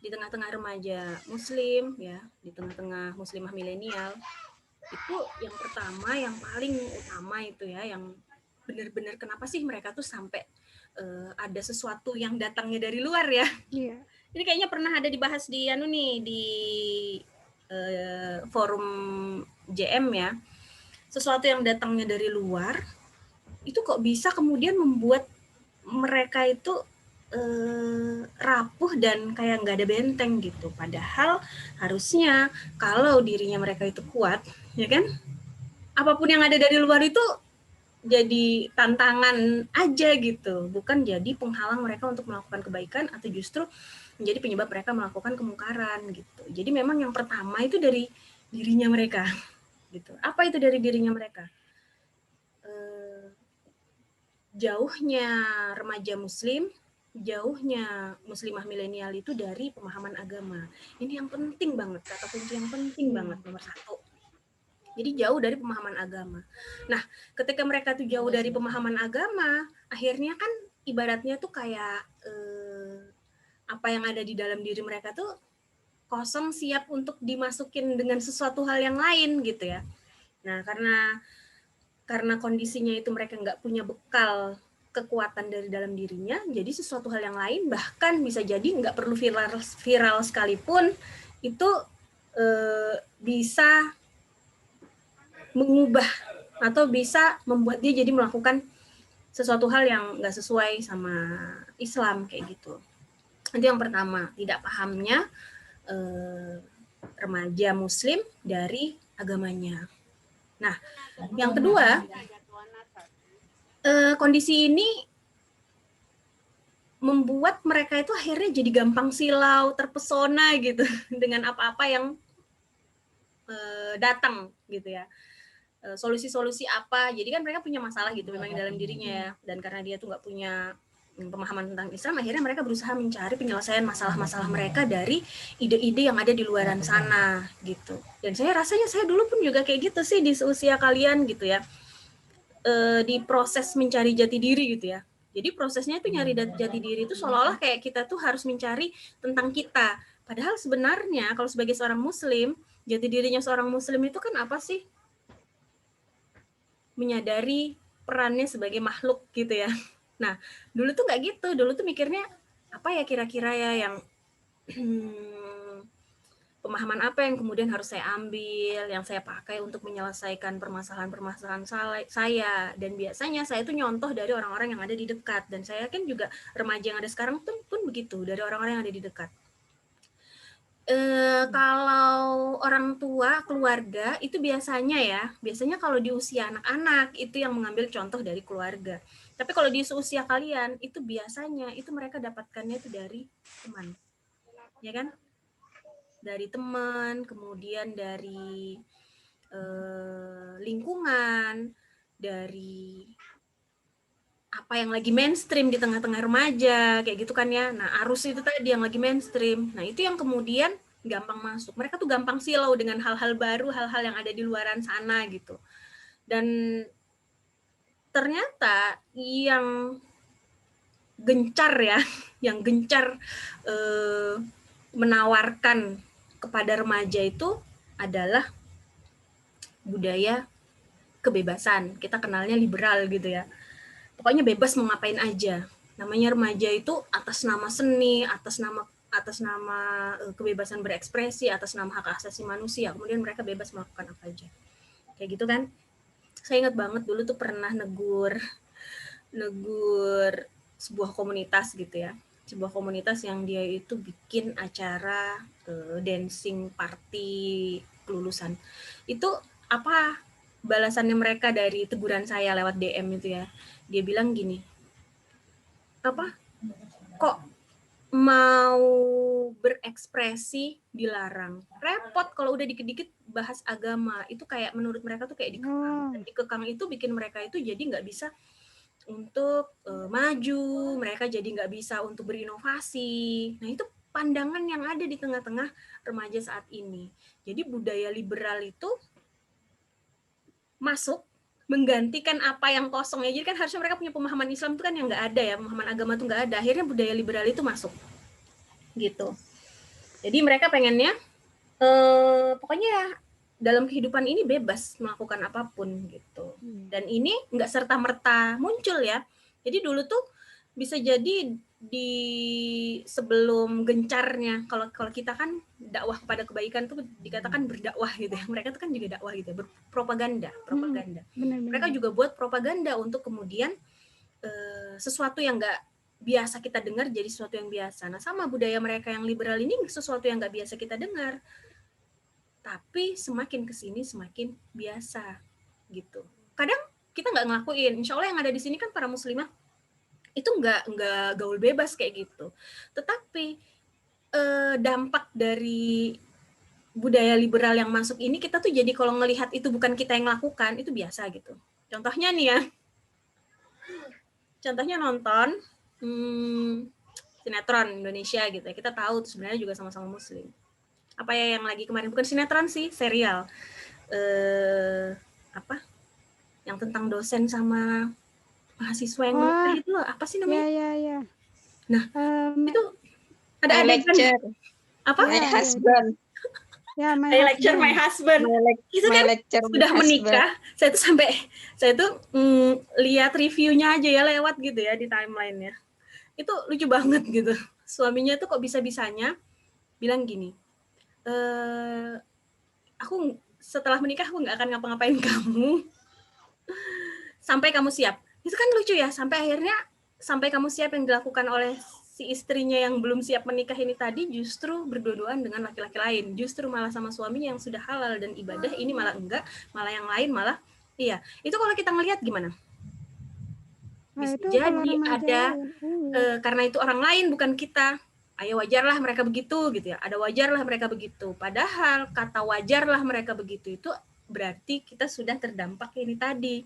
di tengah-tengah remaja Muslim ya, di tengah-tengah muslimah milenial, itu yang pertama, yang paling utama itu ya, yang benar-benar kenapa sih mereka tuh sampai ada sesuatu yang datangnya dari luar ya. Iya. Ini kayaknya pernah ada dibahas di di forum JM ya. Sesuatu yang datangnya dari luar itu kok bisa kemudian membuat mereka itu rapuh dan kayak nggak ada benteng gitu. Padahal harusnya kalau dirinya mereka itu kuat, ya kan? Apapun yang ada dari luar itu jadi tantangan aja gitu, bukan jadi penghalang mereka untuk melakukan kebaikan atau justru menjadi penyebab mereka melakukan kemungkaran gitu. Jadi memang yang pertama itu dari dirinya mereka gitu. Apa itu dari dirinya mereka? Jauhnya remaja Muslim, jauhnya muslimah milenial itu dari pemahaman agama. Ini yang penting banget, kata kunci yang penting banget nomor 1. Jadi jauh dari pemahaman agama. Nah, ketika mereka tuh jauh dari pemahaman agama, akhirnya kan ibaratnya tuh kayak apa yang ada di dalam diri mereka tuh kosong, siap untuk dimasukin dengan sesuatu hal yang lain gitu ya. Nah, karena kondisinya itu mereka nggak punya bekal kekuatan dari dalam dirinya, jadi sesuatu hal yang lain bahkan bisa jadi nggak perlu viral sekalipun itu bisa mengubah atau bisa membuat dia jadi melakukan sesuatu hal yang nggak sesuai sama Islam kayak gitu. Itu yang pertama, tidak pahamnya remaja Muslim dari agamanya. Nah, yang kedua, kondisi ini membuat mereka itu akhirnya jadi gampang silau, terpesona gitu dengan apa-apa yang datang gitu ya. Solusi-solusi apa, jadi kan mereka punya masalah gitu memang dalam dirinya ya, dan karena dia tuh nggak punya pemahaman tentang Islam, akhirnya mereka berusaha mencari penyelesaian masalah-masalah mereka dari ide-ide yang ada di luaran sana gitu. Dan saya rasanya saya dulu pun juga kayak gitu sih di usia kalian gitu ya, di proses mencari jati diri gitu ya. Jadi prosesnya itu nyari jati diri itu seolah-olah kayak kita tuh harus mencari tentang kita, padahal sebenarnya kalau sebagai seorang Muslim, jati dirinya seorang Muslim itu kan apa sih? Menyadari perannya sebagai makhluk gitu ya. Nah, dulu tuh nggak gitu. Dulu tuh mikirnya, apa ya kira-kira ya yang pemahaman apa yang kemudian harus saya ambil, yang saya pakai untuk menyelesaikan permasalahan-permasalahan saya. Dan biasanya saya itu nyontoh dari orang-orang yang ada di dekat. Dan saya kan juga remaja yang ada sekarang pun begitu, dari orang-orang yang ada di dekat. Kalau orang tua, keluarga itu biasanya kalau di usia anak-anak itu yang mengambil contoh dari keluarga. Tapi kalau di usia kalian itu biasanya itu mereka dapatkannya itu dari teman, ya kan? Dari teman, kemudian dari lingkungan, dari apa yang lagi mainstream di tengah-tengah remaja kayak gitu kan ya. Nah, arus itu tadi yang lagi mainstream. Nah, itu yang kemudian gampang masuk. Mereka tuh gampang silau dengan hal-hal baru, hal-hal yang ada di luaran sana gitu. Dan ternyata yang gencar ya, yang gencar menawarkan kepada remaja itu adalah budaya kebebasan. Kita kenalnya liberal gitu ya. Pokoknya bebas mau ngapain aja. Namanya remaja itu atas nama seni, atas nama kebebasan berekspresi, atas nama hak asasi manusia. Kemudian mereka bebas melakukan apa aja. Kayak gitu kan. Saya ingat banget dulu tuh pernah negur sebuah komunitas gitu ya. Sebuah komunitas yang dia itu bikin acara dancing party kelulusan. Itu apa balasannya mereka dari teguran saya lewat DM itu ya. Dia bilang gini, apa? Kok mau berekspresi dilarang? Repot kalau udah dikit-dikit bahas agama. Itu kayak menurut mereka tuh kayak dikekang. Dikekang itu bikin mereka itu jadi nggak bisa untuk maju, mereka jadi nggak bisa untuk berinovasi. Nah, itu pandangan yang ada di tengah-tengah remaja saat ini. Jadi budaya liberal itu masuk menggantikan apa yang kosong ya. Jadi kan harusnya mereka punya pemahaman Islam itu kan yang nggak ada ya, pemahaman agama itu nggak ada. Akhirnya budaya liberal itu masuk gitu. Jadi mereka pengennya pokoknya ya, dalam kehidupan ini bebas melakukan apapun gitu. Dan ini nggak serta-merta muncul ya. Jadi dulu tuh bisa jadi di sebelum gencarnya, kalau kita kan dakwah kepada kebaikan tuh dikatakan berdakwah gitu ya. Mereka tuh kan juga dakwah gitu ya, berpropaganda. Mereka juga buat propaganda untuk kemudian sesuatu yang nggak biasa kita dengar jadi sesuatu yang biasa. Nah, sama budaya mereka yang liberal ini sesuatu yang nggak biasa kita dengar. Tapi semakin kesini semakin biasa gitu. Kadang kita nggak ngelakuin. Insya Allah yang ada di sini kan para muslimah itu nggak gaul bebas kayak gitu. Tetapi dampak dari budaya liberal yang masuk ini, kita tuh jadi kalau ngelihat itu bukan kita yang lakukan, itu biasa gitu. Contohnya nih ya, contohnya nonton sinetron Indonesia gitu ya. Kita tahu tuh sebenarnya juga sama-sama muslim. Apa ya yang lagi kemarin, bukan sinetron sih, serial apa yang tentang dosen sama mahasiswa yang menikah itu loh, apa sih namanya? Ya. Nah, itu ada adegan apa? My husband. Ya, I lecture my husband. Itu kan sudah menikah. Saya tuh lihat reviewnya aja ya lewat gitu ya di timeline-nya. Itu lucu banget gitu. Suaminya tuh kok bisa-bisanya bilang gini, aku setelah menikah aku nggak akan ngapa-ngapain kamu sampai kamu siap. Itu kan lucu ya, sampai akhirnya sampai kamu siap yang dilakukan oleh si istrinya yang belum siap menikah ini tadi justru berdua-duaan dengan laki-laki lain, justru malah sama suaminya yang sudah halal dan ibadah, ini malah enggak, malah yang lain malah iya. Itu kalau kita ngelihat gimana? Bisa jadi ada karena itu orang lain bukan kita. Ayo wajarlah mereka begitu gitu ya. Ada wajarlah mereka begitu. Padahal kata wajarlah mereka begitu itu berarti kita sudah terdampak ini tadi.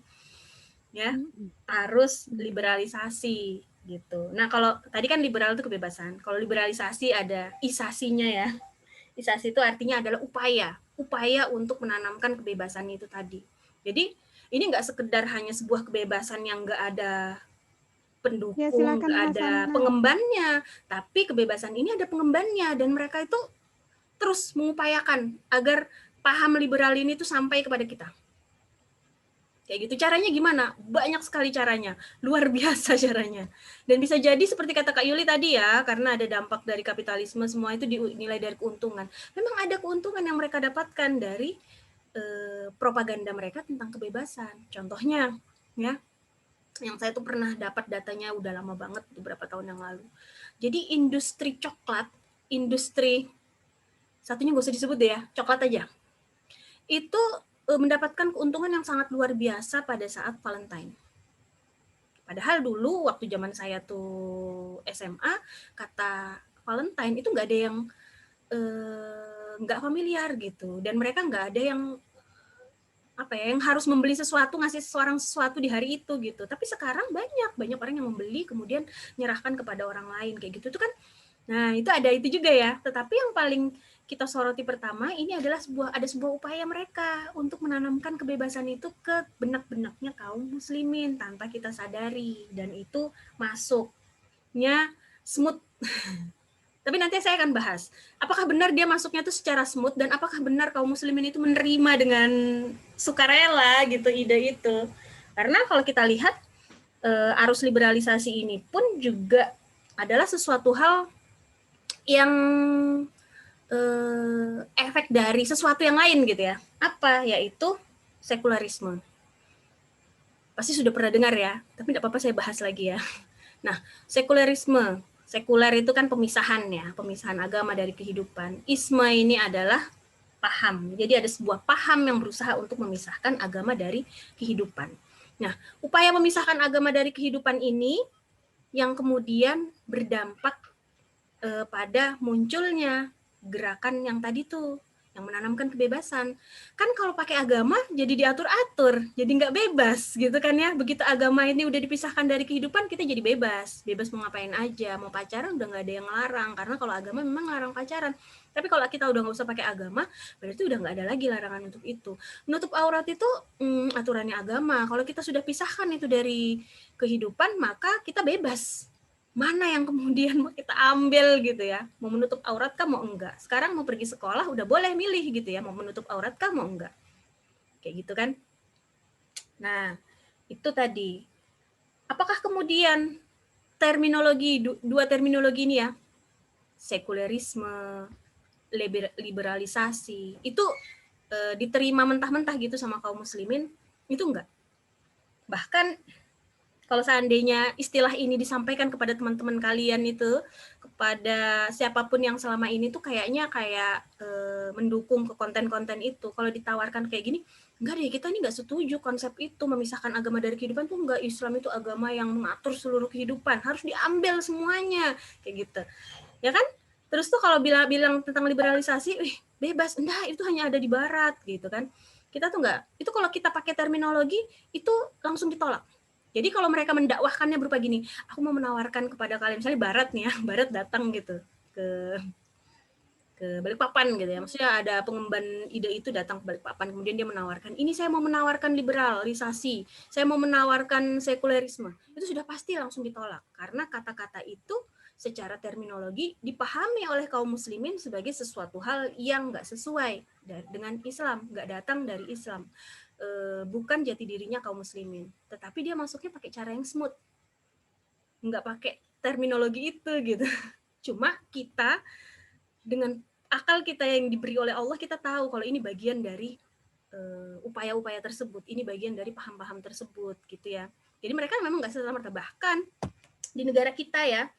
Ya, harus liberalisasi gitu. Nah, kalau tadi kan liberal itu kebebasan. Kalau liberalisasi ada isasinya ya. Isasi itu artinya adalah upaya untuk menanamkan kebebasan itu tadi. Jadi, ini nggak sekedar hanya sebuah kebebasan yang nggak ada pendukung, nggak ada pengembannya, tapi kebebasan ini ada pengembannya dan mereka itu terus mengupayakan agar paham liberal ini tuh sampai kepada kita. Kayak gitu. Caranya gimana? Banyak sekali caranya. Luar biasa caranya. Dan bisa jadi seperti kata Kak Yuli tadi ya, karena ada dampak dari kapitalisme, semua itu dinilai dari keuntungan. Memang ada keuntungan yang mereka dapatkan dari propaganda mereka tentang kebebasan. Contohnya, ya, yang saya tuh pernah dapat datanya udah lama banget, beberapa tahun yang lalu. Jadi industri coklat, industri, satunya gak usah disebut deh ya, coklat aja. Itu mendapatkan keuntungan yang sangat luar biasa pada saat Valentine. Padahal dulu waktu zaman saya tuh SMA, kata Valentine itu nggak ada yang nggak familiar gitu, dan mereka nggak ada yang apa ya, yang harus membeli sesuatu, ngasih seseorang sesuatu di hari itu gitu. Tapi sekarang banyak orang yang membeli kemudian menyerahkan kepada orang lain kayak gitu. Itu kan, nah itu ada itu juga ya. Tetapi yang paling kita soroti pertama ini adalah ada sebuah upaya mereka untuk menanamkan kebebasan itu ke benak-benaknya kaum muslimin tanpa kita sadari, dan itu masuknya smooth. Tapi nanti saya akan bahas, apakah benar dia masuknya itu secara smooth, dan apakah benar kaum muslimin itu menerima dengan sukarela gitu ide itu. Karena kalau kita lihat arus liberalisasi ini pun juga adalah sesuatu hal yang efek dari sesuatu yang lain gitu ya. Apa? Yaitu sekularisme. Pasti sudah pernah dengar ya, tapi tidak apa-apa saya bahas lagi ya. Nah, sekularisme. Sekuler itu kan pemisahan ya, pemisahan agama dari kehidupan. Isme ini adalah paham. Jadi ada sebuah paham yang berusaha untuk memisahkan agama dari kehidupan. Nah, upaya memisahkan agama dari kehidupan ini yang kemudian berdampak pada munculnya gerakan yang tadi tuh, yang menanamkan kebebasan. Kan kalau pakai agama jadi diatur-atur, jadi nggak bebas gitu kan ya. Begitu agama ini udah dipisahkan dari kehidupan, kita jadi bebas mau ngapain aja, mau pacaran udah nggak ada yang larang, karena kalau agama memang larang pacaran. Tapi kalau kita udah nggak usah pakai agama, berarti udah nggak ada lagi larangan untuk itu. Menutup aurat itu aturannya agama. Kalau kita sudah pisahkan itu dari kehidupan, maka kita bebas. Mana yang kemudian mau kita ambil gitu ya, mau menutup aurat kah mau enggak. Sekarang mau pergi sekolah udah boleh milih gitu ya, mau menutup aurat kah mau enggak, kayak gitu kan. Nah itu tadi, apakah kemudian terminologi, dua terminologi ini ya, sekulerisme, liberalisasi, itu diterima mentah-mentah gitu sama kaum muslimin? Itu enggak. Bahkan kalau seandainya istilah ini disampaikan kepada teman-teman kalian itu, kepada siapapun yang selama ini tuh kayaknya kayak mendukung ke konten-konten itu, kalau ditawarkan kayak gini, enggak deh, kita ini enggak setuju konsep itu, memisahkan agama dari kehidupan tuh enggak, Islam itu agama yang mengatur seluruh kehidupan, harus diambil semuanya, kayak gitu. Ya kan? Terus tuh kalau bilang tentang liberalisasi, bebas, enggak, itu hanya ada di barat gitu kan. Kita tuh enggak, itu kalau kita pakai terminologi itu langsung ditolak. Jadi kalau mereka mendakwahkannya berupa gini, aku mau menawarkan kepada kalian, misalnya barat nih ya, barat datang gitu ke Balikpapan gitu ya, maksudnya ada pengemban ide itu datang ke Balikpapan, kemudian dia menawarkan, ini saya mau menawarkan liberalisasi, saya mau menawarkan sekulerisme, itu sudah pasti langsung ditolak, karena kata-kata itu secara terminologi dipahami oleh kaum muslimin sebagai sesuatu hal yang nggak sesuai dengan Islam, nggak datang dari Islam. Bukan jati dirinya kaum muslimin, tetapi dia masuknya pakai cara yang smooth, nggak pakai terminologi itu gitu. Cuma kita dengan akal kita yang diberi oleh Allah, kita tahu kalau ini bagian dari upaya-upaya tersebut, ini bagian dari paham-paham tersebut gitu ya. Jadi mereka memang nggak serta-merta, bahkan di negara kita ya,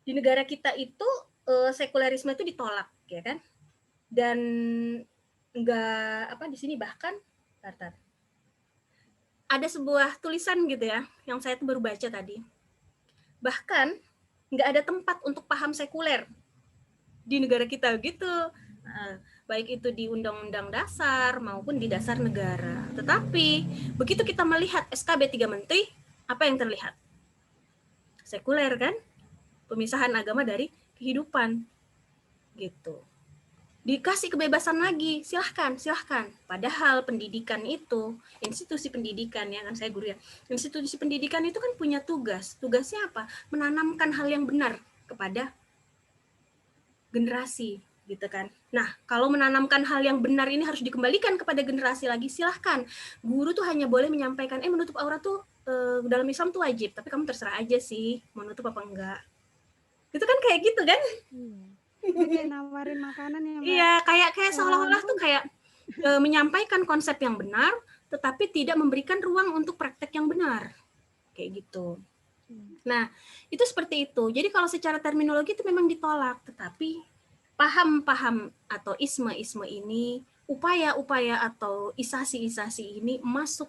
di negara kita itu sekulerisme itu ditolak ya kan, dan nggak apa di sini bahkan ada sebuah tulisan gitu ya, yang saya tuh baru baca tadi. Bahkan nggak ada tempat untuk paham sekuler di negara kita gitu. Baik itu di Undang-Undang Dasar maupun di dasar negara. Tetapi begitu kita melihat SKB 3 Menteri, apa yang terlihat? Sekuler kan? Pemisahan agama dari kehidupan. Gitu. Dikasih kebebasan lagi, silahkan. Padahal pendidikan itu, institusi pendidikan ya, kan saya guru ya, institusi pendidikan itu kan punya tugasnya apa? Menanamkan hal yang benar kepada generasi gitu kan. Nah, kalau menanamkan hal yang benar ini harus dikembalikan kepada generasi lagi, silahkan. Guru tuh hanya boleh menyampaikan, menutup aurat tuh dalam Islam tuh wajib, tapi kamu terserah aja sih mau nutup apa enggak. Itu kan kayak gitu kan? Kayak nawarin makanan ya, Mbak. Iya, kayak seolah-olah tuh kayak menyampaikan konsep yang benar, tetapi tidak memberikan ruang untuk praktek yang benar, kayak gitu. Nah, itu seperti itu. Jadi kalau secara terminologi itu memang ditolak, tetapi paham-paham atau isme-isme ini, upaya-upaya atau isasi-isasi ini masuk,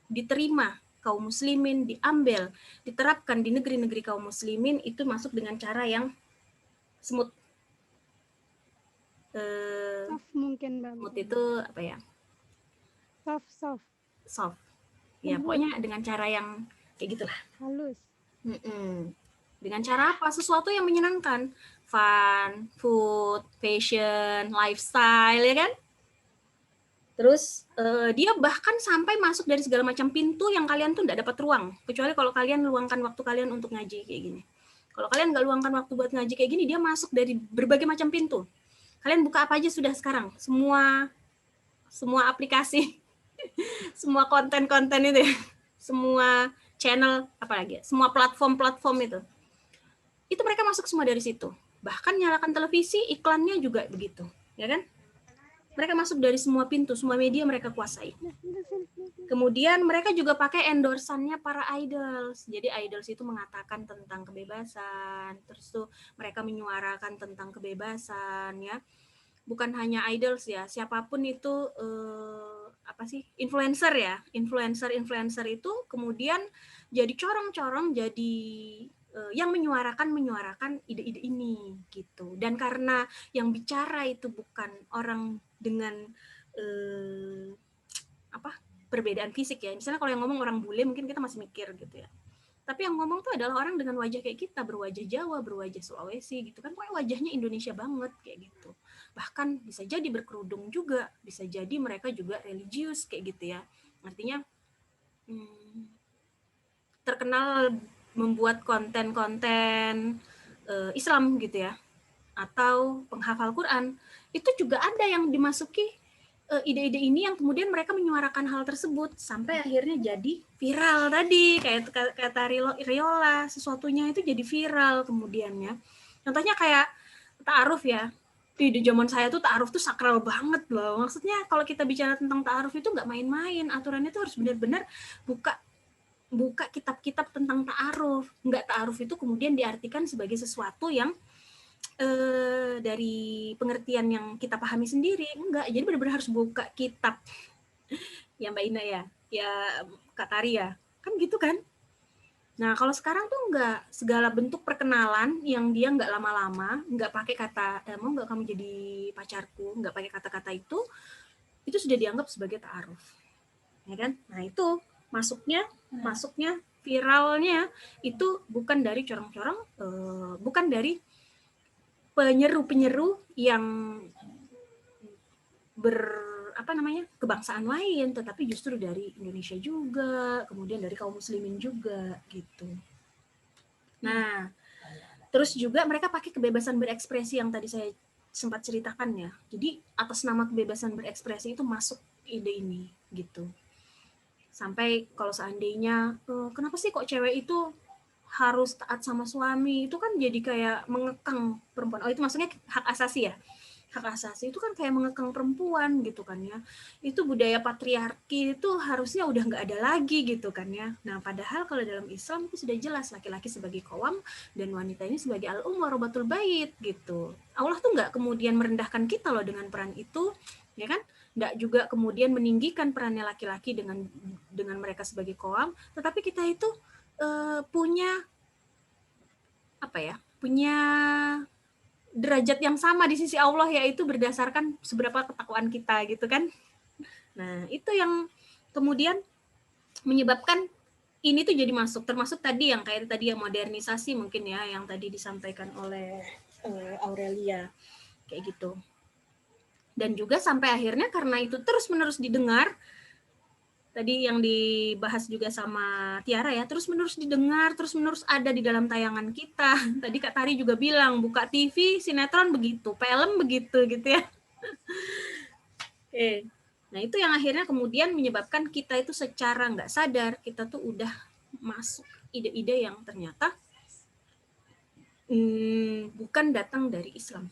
diterima kaum muslimin, diambil, diterapkan di negeri-negeri kaum muslimin, itu masuk dengan cara yang smooth. Mungkin Mbak. Smooth itu apa ya? soft. Ya, Lembut. pokoknya dengan cara yang kayak gitulah. Halus. Dengan cara apa? Sesuatu yang menyenangkan. Fun, food, fashion, lifestyle, ya kan? Terus dia bahkan sampai masuk dari segala macam pintu yang kalian tuh nggak dapat ruang. Kecuali kalau kalian luangkan waktu kalian untuk ngaji kayak gini. Kalau kalian nggak luangkan waktu buat ngaji kayak gini, dia masuk dari berbagai macam pintu. Kalian buka apa aja sudah sekarang. Semua aplikasi, semua konten-konten itu ya. Semua channel, apalagi ya, semua platform-platform itu mereka masuk semua dari situ. Bahkan nyalakan televisi, iklannya juga begitu, ya kan? Mereka masuk dari semua pintu, semua media mereka kuasai. Kemudian mereka juga pakai endorsannya para idols. Jadi idols itu mengatakan tentang kebebasan, terus tuh mereka menyuarakan tentang kebebasan, ya. Bukan hanya idols ya, siapapun itu influencer ya, influencer itu kemudian jadi corong-corong, jadi yang menyuarakan ide-ide ini gitu. Dan karena yang bicara itu bukan orang dengan perbedaan fisik ya, misalnya kalau yang ngomong orang bule mungkin kita masih mikir gitu ya. Tapi yang ngomong tuh adalah orang dengan wajah kayak kita, berwajah Jawa, berwajah Sulawesi gitu kan, pokoknya wajahnya Indonesia banget kayak gitu. Bahkan bisa jadi berkerudung juga, bisa jadi mereka juga religius kayak gitu ya. Artinya terkenal membuat konten-konten Islam gitu ya, atau penghafal Quran. Itu juga ada yang dimasuki ide-ide ini yang kemudian mereka menyuarakan hal tersebut sampai akhirnya jadi viral tadi, kayak kata Riola, sesuatunya itu jadi viral kemudiannya. Contohnya kayak ta'aruf ya. Di zaman saya tuh ta'aruf tuh sakral banget loh. Maksudnya kalau kita bicara tentang ta'aruf itu nggak main-main. Aturannya tuh harus benar-benar buka kitab-kitab tentang ta'aruf. Nggak ta'aruf itu kemudian diartikan sebagai sesuatu yang dari pengertian yang kita pahami sendiri, enggak. Jadi benar-benar harus buka kitab. Ya Mbak Ina ya Kak Tari ya, kan gitu kan. Nah kalau sekarang tuh enggak, segala bentuk perkenalan yang dia enggak lama-lama, enggak pakai kata mau enggak kamu jadi pacarku, enggak pakai kata-kata itu sudah dianggap sebagai ta'aruf, ya kan. Nah itu masuknya viralnya itu bukan dari corong-corong, bukan dari penyeru yang kebangsaan lain, tetapi justru dari Indonesia juga, kemudian dari kaum muslimin juga gitu. Nah, terus juga mereka pakai kebebasan berekspresi yang tadi saya sempat ceritakan ya. Jadi atas nama kebebasan berekspresi itu masuk ide ini gitu. Sampai kalau seandainya kenapa sih kok cewek itu harus taat sama suami, itu kan jadi kayak mengekang perempuan. Oh itu maksudnya hak asasi ya. Hak asasi itu kan kayak mengekang perempuan gitu kan ya. Itu budaya patriarki itu harusnya udah nggak ada lagi gitu kan ya. Nah padahal kalau dalam Islam itu sudah jelas laki-laki sebagai qawwam dan wanita ini sebagai al-warabatul bait gitu. Allah tuh nggak kemudian merendahkan kita loh dengan peran itu, ya kan? Nggak juga kemudian meninggikan perannya laki-laki dengan mereka sebagai qawwam, tetapi kita itu punya derajat yang sama di sisi Allah, yaitu berdasarkan seberapa ketakwaan kita gitu kan. Nah itu yang kemudian menyebabkan ini tuh jadi masuk, termasuk tadi yang kayak tadi yang modernisasi mungkin ya, yang tadi disampaikan oleh Aurelia kayak gitu. Dan juga sampai akhirnya karena itu terus-menerus didengar, tadi yang dibahas juga sama Tiara ya, terus-menerus didengar, terus-menerus ada di dalam tayangan kita. Tadi Kak Tari juga bilang, buka TV, sinetron begitu, film begitu gitu ya. Oke. Nah itu yang akhirnya kemudian menyebabkan kita itu secara nggak sadar, kita tuh udah masuk ide-ide yang ternyata bukan datang dari Islam.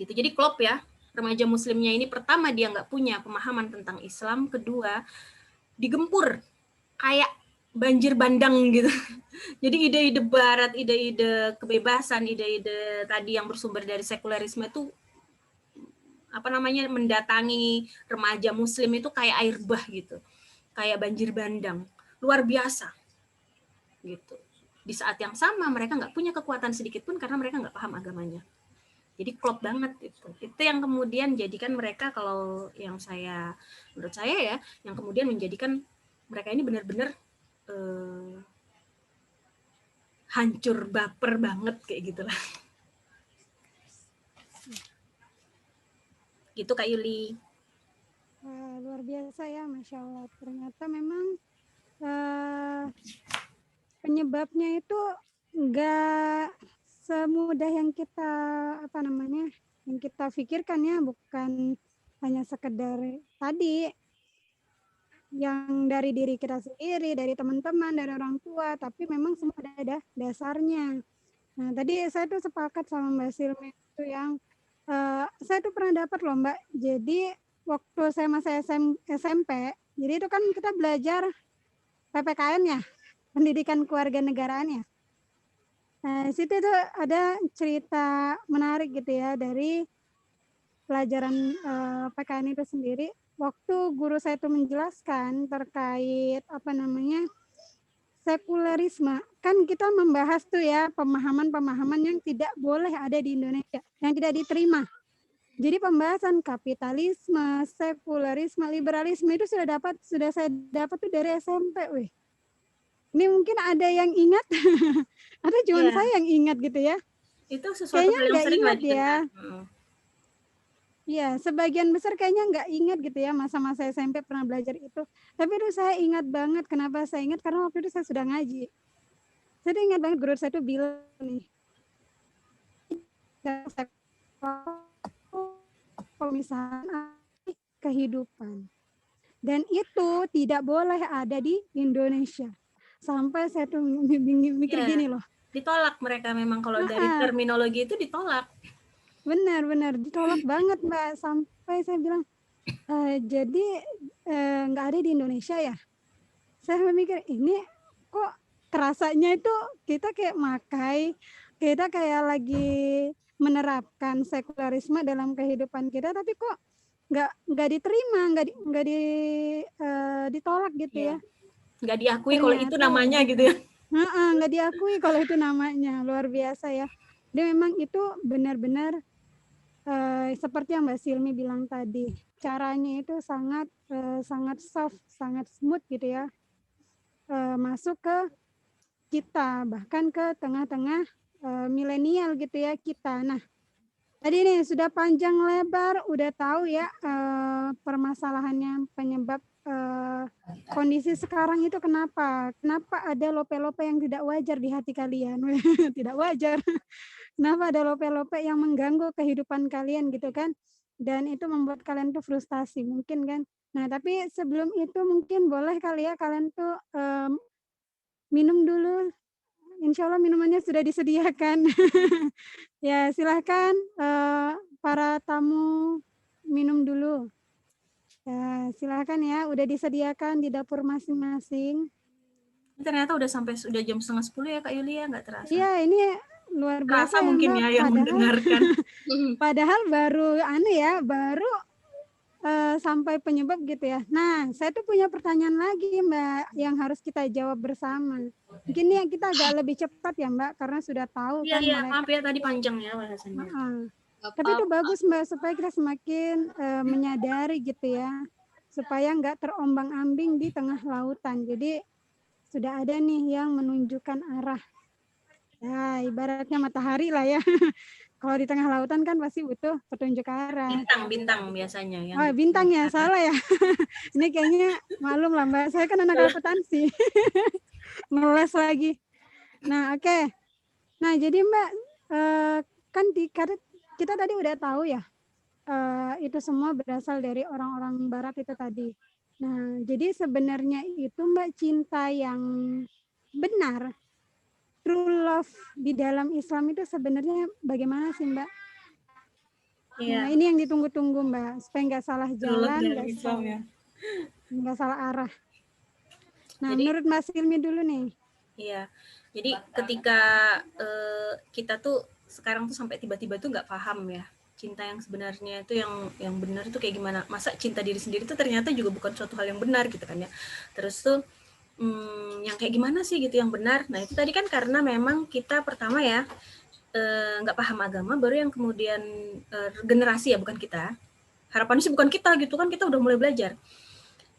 Gitu. Jadi klop ya, remaja muslimnya ini pertama dia nggak punya pemahaman tentang Islam, kedua digempur kayak banjir bandang gitu. Jadi ide-ide barat, ide-ide kebebasan, ide-ide tadi yang bersumber dari sekulerisme itu mendatangi remaja muslim itu kayak air bah gitu. Kayak banjir bandang. Luar biasa. Gitu. Di saat yang sama mereka nggak punya kekuatan sedikit pun karena mereka nggak paham agamanya. Jadi klop banget itu. Itu yang kemudian jadikan mereka, kalau yang menurut saya ya, yang kemudian menjadikan mereka ini benar-benar hancur, baper banget kayak gitulah. Gitu Kak Yuli. Wah, luar biasa ya, Masya Allah. Ternyata memang penyebabnya itu enggak semudah yang kita yang kita pikirkan ya, bukan hanya sekedar tadi yang dari diri kita sendiri, dari teman-teman, dari orang tua, tapi memang semua ada dasarnya. Nah, tadi saya tuh sepakat sama Mbak Silmi itu yang saya tuh pernah dapat loh Mbak. Jadi waktu saya masih SMP, jadi itu kan kita belajar PPKN ya, pendidikan kewarganegaraan ya. Nah, situ tuh ada cerita menarik gitu ya dari pelajaran PKN itu sendiri. Waktu guru saya itu menjelaskan terkait sekulerisme, kan kita membahas tuh ya pemahaman-pemahaman yang tidak boleh ada di Indonesia, yang tidak diterima. Jadi pembahasan kapitalisme, sekulerisme, liberalisme itu sudah saya dapat tuh dari SMP, weh. Ini mungkin ada yang ingat, atau cuma saya yang ingat gitu ya? Itu sesuatu hal yang sering ingat ya. Iya, sebagian besar kayaknya nggak ingat gitu ya, masa-masa SMP pernah belajar itu. Tapi itu saya ingat banget. Kenapa saya ingat? Karena waktu itu saya sudah ngaji. Saya ingat banget guru saya tuh bilang nih, pemisahan kehidupan. Dan itu tidak boleh ada di Indonesia. Sampai saya tuh mikir gini loh. Ditolak mereka memang kalau dari terminologi itu ditolak. Benar ditolak banget Mbak. Sampai saya bilang, jadi nggak ada di Indonesia ya. Saya memikir ini kok kerasanya itu kita kayak kita kayak lagi menerapkan sekularisme dalam kehidupan kita, tapi kok nggak diterima, nggak ditolak gitu ya. Nggak diakui kalau itu namanya gitu ya. Nggak diakui kalau itu namanya. Luar biasa ya. Dia memang itu benar-benar seperti yang Mbak Silmi bilang tadi, caranya itu sangat soft, sangat smooth gitu ya, masuk ke kita, bahkan ke tengah-tengah milenial gitu ya kita. Nah, tadi nih sudah panjang lebar, udah tahu ya permasalahannya, penyebab kondisi sekarang itu kenapa ada lope-lope yang tidak wajar di hati kalian. Tidak wajar. Kenapa ada lope-lope yang mengganggu kehidupan kalian gitu kan, dan itu membuat kalian tuh frustasi mungkin kan. Nah, tapi sebelum itu mungkin boleh kali ya kalian tuh minum dulu. Insya Allah minumannya sudah disediakan. Ya, silahkan para tamu minum dulu. Ya, silahkan ya, udah disediakan di dapur masing-masing. Ternyata udah jam 9:30 ya Kak Yuli ya, nggak terasa. Iya, ini luar biasa ya, mungkin Mbak. ya yang mendengarkan. Padahal baru baru sampai penyebab gitu ya. Nah, saya tuh punya pertanyaan lagi Mbak yang harus kita jawab bersama. Mungkin ya kita agak lebih cepat ya Mbak, karena sudah tahu kan. Iya, maaf ya tadi panjang ya bahasanya. Tapi itu bagus Mbak, supaya kita semakin menyadari gitu ya, supaya nggak terombang-ambing di tengah lautan. Jadi sudah ada nih yang menunjukkan arah. Ya, ibaratnya matahari lah ya. Kalau di tengah lautan kan pasti butuh petunjuk arah. Bintang biasanya. Bintang ya, salah ya. Ini kayaknya maklum lah Mbak, saya kan anak akuntansi. Ngeles lagi. Nah, oke. Nah, jadi Mbak, kan kita tadi udah tahu ya, itu semua berasal dari orang-orang barat itu tadi. Nah, jadi sebenarnya itu Mbak, cinta yang benar, true love di dalam Islam itu sebenarnya bagaimana sih Mbak? Nah, ini yang ditunggu-tunggu Mbak, supaya nggak salah jalan, nggak salah arah. Nah, jadi, menurut Mbak Silmi dulu nih. Iya, jadi ketika kita tuh sekarang tuh sampai tiba-tiba tuh nggak paham ya, cinta yang sebenarnya itu yang benar itu kayak gimana. Masa cinta diri sendiri tuh ternyata juga bukan suatu hal yang benar gitu kan ya. Terus tuh yang kayak gimana sih gitu yang benar. Nah, itu tadi kan karena memang kita pertama ya nggak paham agama, baru yang kemudian generasi ya, bukan kita. Harapannya sih bukan kita gitu kan, kita udah mulai belajar.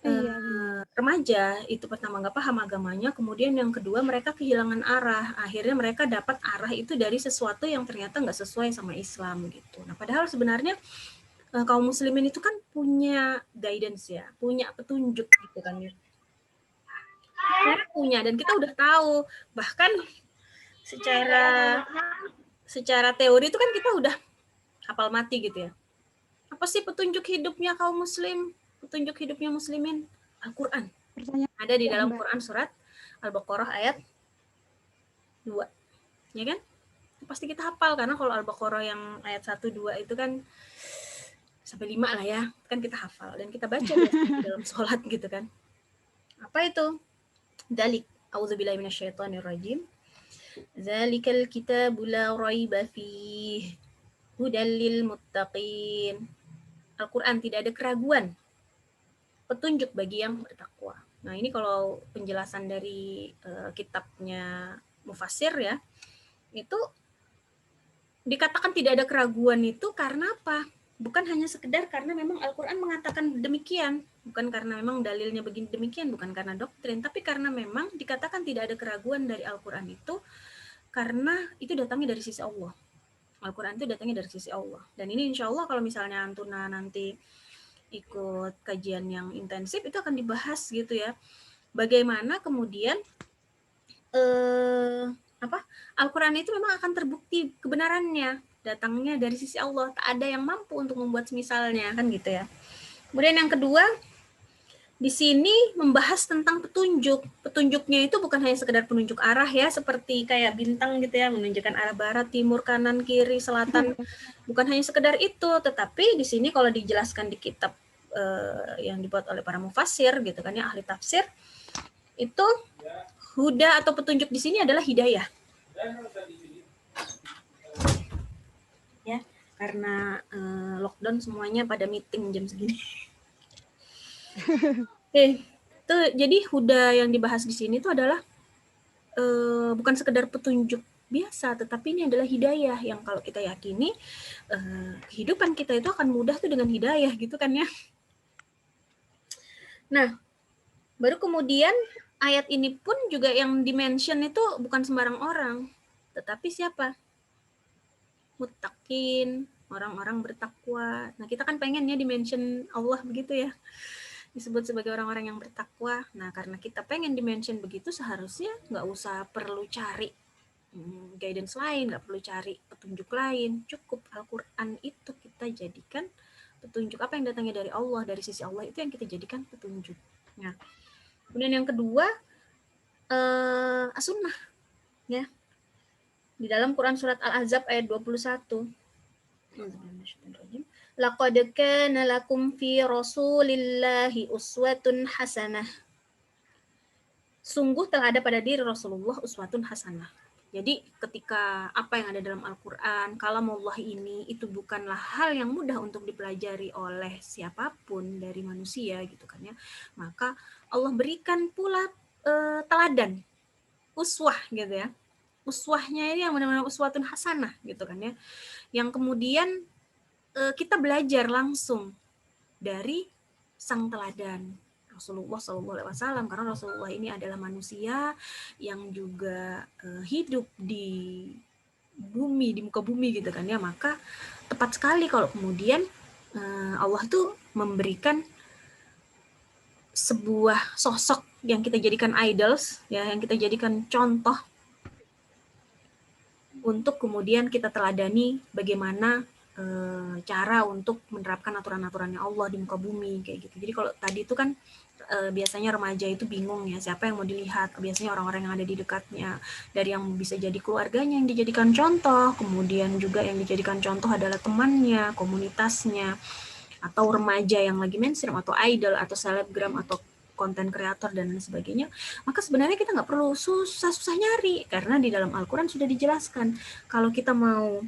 Iya, benar. Remaja itu pertama nggak paham agamanya, kemudian yang kedua mereka kehilangan arah. Akhirnya mereka dapat arah itu dari sesuatu yang ternyata nggak sesuai sama Islam gitu. Nah, padahal sebenarnya kaum muslimin itu kan punya guidance ya, punya petunjuk gitu kan ya. Kita punya dan kita udah tahu, bahkan secara teori itu kan kita udah hafal mati gitu ya. Apa sih petunjuk hidupnya kaum muslim? Petunjuk hidupnya muslimin? Al-Quran. Ada di dalam Quran surat Al-Baqarah ayat 2. Ya kan? Pasti kita hafal, karena kalau Al-Baqarah yang ayat 1, 2 itu kan sampai 5 lah ya. Kan kita hafal dan kita baca di dalam sholat gitu kan. Apa itu? Dalik. A'udzubillahi minasyaitonirrajim. Zalikal kitabu la raiba fihi hudal lil muttaqin. Al-Quran tidak ada keraguan, petunjuk bagi yang bertakwa. Nah, ini kalau penjelasan dari kitabnya Mufassir ya, itu dikatakan tidak ada keraguan itu karena apa? Bukan hanya sekedar karena memang Al-Quran mengatakan demikian, bukan karena memang dalilnya begini demikian, bukan karena doktrin, tapi karena memang dikatakan tidak ada keraguan dari Al-Quran itu karena itu datangnya dari sisi Allah. Al-Quran itu datangnya dari sisi Allah. Dan ini insya Allah kalau misalnya Antuna nanti ikut kajian yang intensif, itu akan dibahas gitu ya. Bagaimana kemudian Al-Quran itu memang akan terbukti kebenarannya, datangnya dari sisi Allah. Tak ada yang mampu untuk membuat semisalnya, kan gitu ya. Kemudian yang kedua, di sini membahas tentang petunjuk. Petunjuknya itu bukan hanya sekedar penunjuk arah ya, seperti kayak bintang gitu ya, menunjukkan arah barat, timur, kanan, kiri, selatan. Bukan hanya sekedar itu, tetapi di sini kalau dijelaskan di kitab yang dibuat oleh para mufassir gitu kan ya, ahli tafsir, itu huda atau petunjuk di sini adalah hidayah. Ya, karena lockdown semuanya pada meeting jam segini. Oke, itu jadi huda yang dibahas di sini itu adalah bukan sekedar petunjuk biasa, tetapi ini adalah hidayah yang kalau kita yakini kehidupan kita itu akan mudah tuh dengan hidayah gitu kan ya. Nah, baru kemudian ayat ini pun juga yang dimention itu bukan sembarang orang, tetapi siapa? Muttaqin, orang-orang bertakwa. Nah, kita kan pengen ya dimention Allah begitu ya, disebut sebagai orang-orang yang bertakwa. Nah, karena kita pengen dimention begitu, seharusnya nggak usah perlu cari guidance lain, nggak perlu cari petunjuk lain. Cukup Al-Quran itu kita jadikan petunjuk. Apa yang datangnya dari Allah, dari sisi Allah, itu yang kita jadikan petunjuk. Nah, kemudian yang kedua, as-sunnah. Ya. Di dalam Quran surat Al-Ahzab ayat 21. Laqad kana lakum fi Rasulillahi uswatun hasanah. Sungguh telah ada pada diri Rasulullah uswatun hasanah. Jadi ketika apa yang ada dalam Al-Quran, kalamullah ini itu bukanlah hal yang mudah untuk dipelajari oleh siapapun dari manusia gitu kan ya. Maka Allah berikan pula teladan, uswah gitu ya. Uswahnya ini yang benar-benar uswatun hasanah gitu kan ya. Yang kemudian kita belajar langsung dari sang teladan Rasulullah SAW, karena Rasulullah ini adalah manusia yang juga hidup di bumi, di muka bumi gitu kan ya. Maka tepat sekali kalau kemudian Allah tuh memberikan sebuah sosok yang kita jadikan idols ya, yang kita jadikan contoh untuk kemudian kita teladani bagaimana cara untuk menerapkan aturan-aturannya Allah di muka bumi kayak gitu. Jadi kalau tadi itu kan biasanya remaja itu bingung ya, siapa yang mau dilihat. Biasanya orang-orang yang ada di dekatnya, dari yang bisa jadi keluarganya yang dijadikan contoh, kemudian juga yang dijadikan contoh adalah temannya, komunitasnya, atau remaja yang lagi mainstream, atau idol, atau selebgram, atau konten kreator dan lain sebagainya. Maka sebenarnya kita nggak perlu susah-susah nyari, karena di dalam Al-Quran sudah dijelaskan kalau kita mau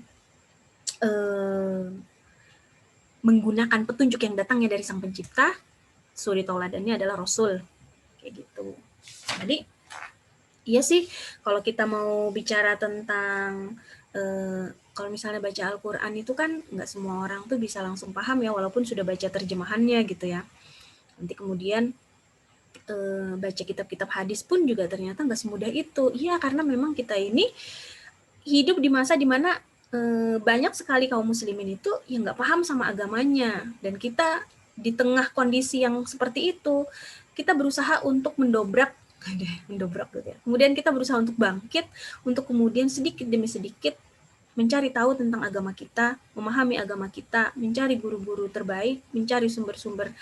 menggunakan petunjuk yang datangnya dari Sang Pencipta, suri tauladannya adalah Rasul kayak gitu. Jadi iya sih, kalau kita mau bicara tentang kalau misalnya baca Al-Quran itu kan nggak semua orang tuh bisa langsung paham ya, walaupun sudah baca terjemahannya gitu ya. Nanti kemudian baca kitab-kitab hadis pun juga ternyata nggak semudah itu. Iya, karena memang kita ini hidup di masa dimana banyak sekali kaum muslimin itu yang nggak paham sama agamanya. Dan kita di tengah kondisi yang seperti itu, kita berusaha untuk mendobrak gitu ya. Kemudian kita berusaha untuk bangkit, untuk kemudian sedikit demi sedikit mencari tahu tentang agama kita, memahami agama kita, mencari guru-guru terbaik, mencari sumber-sumber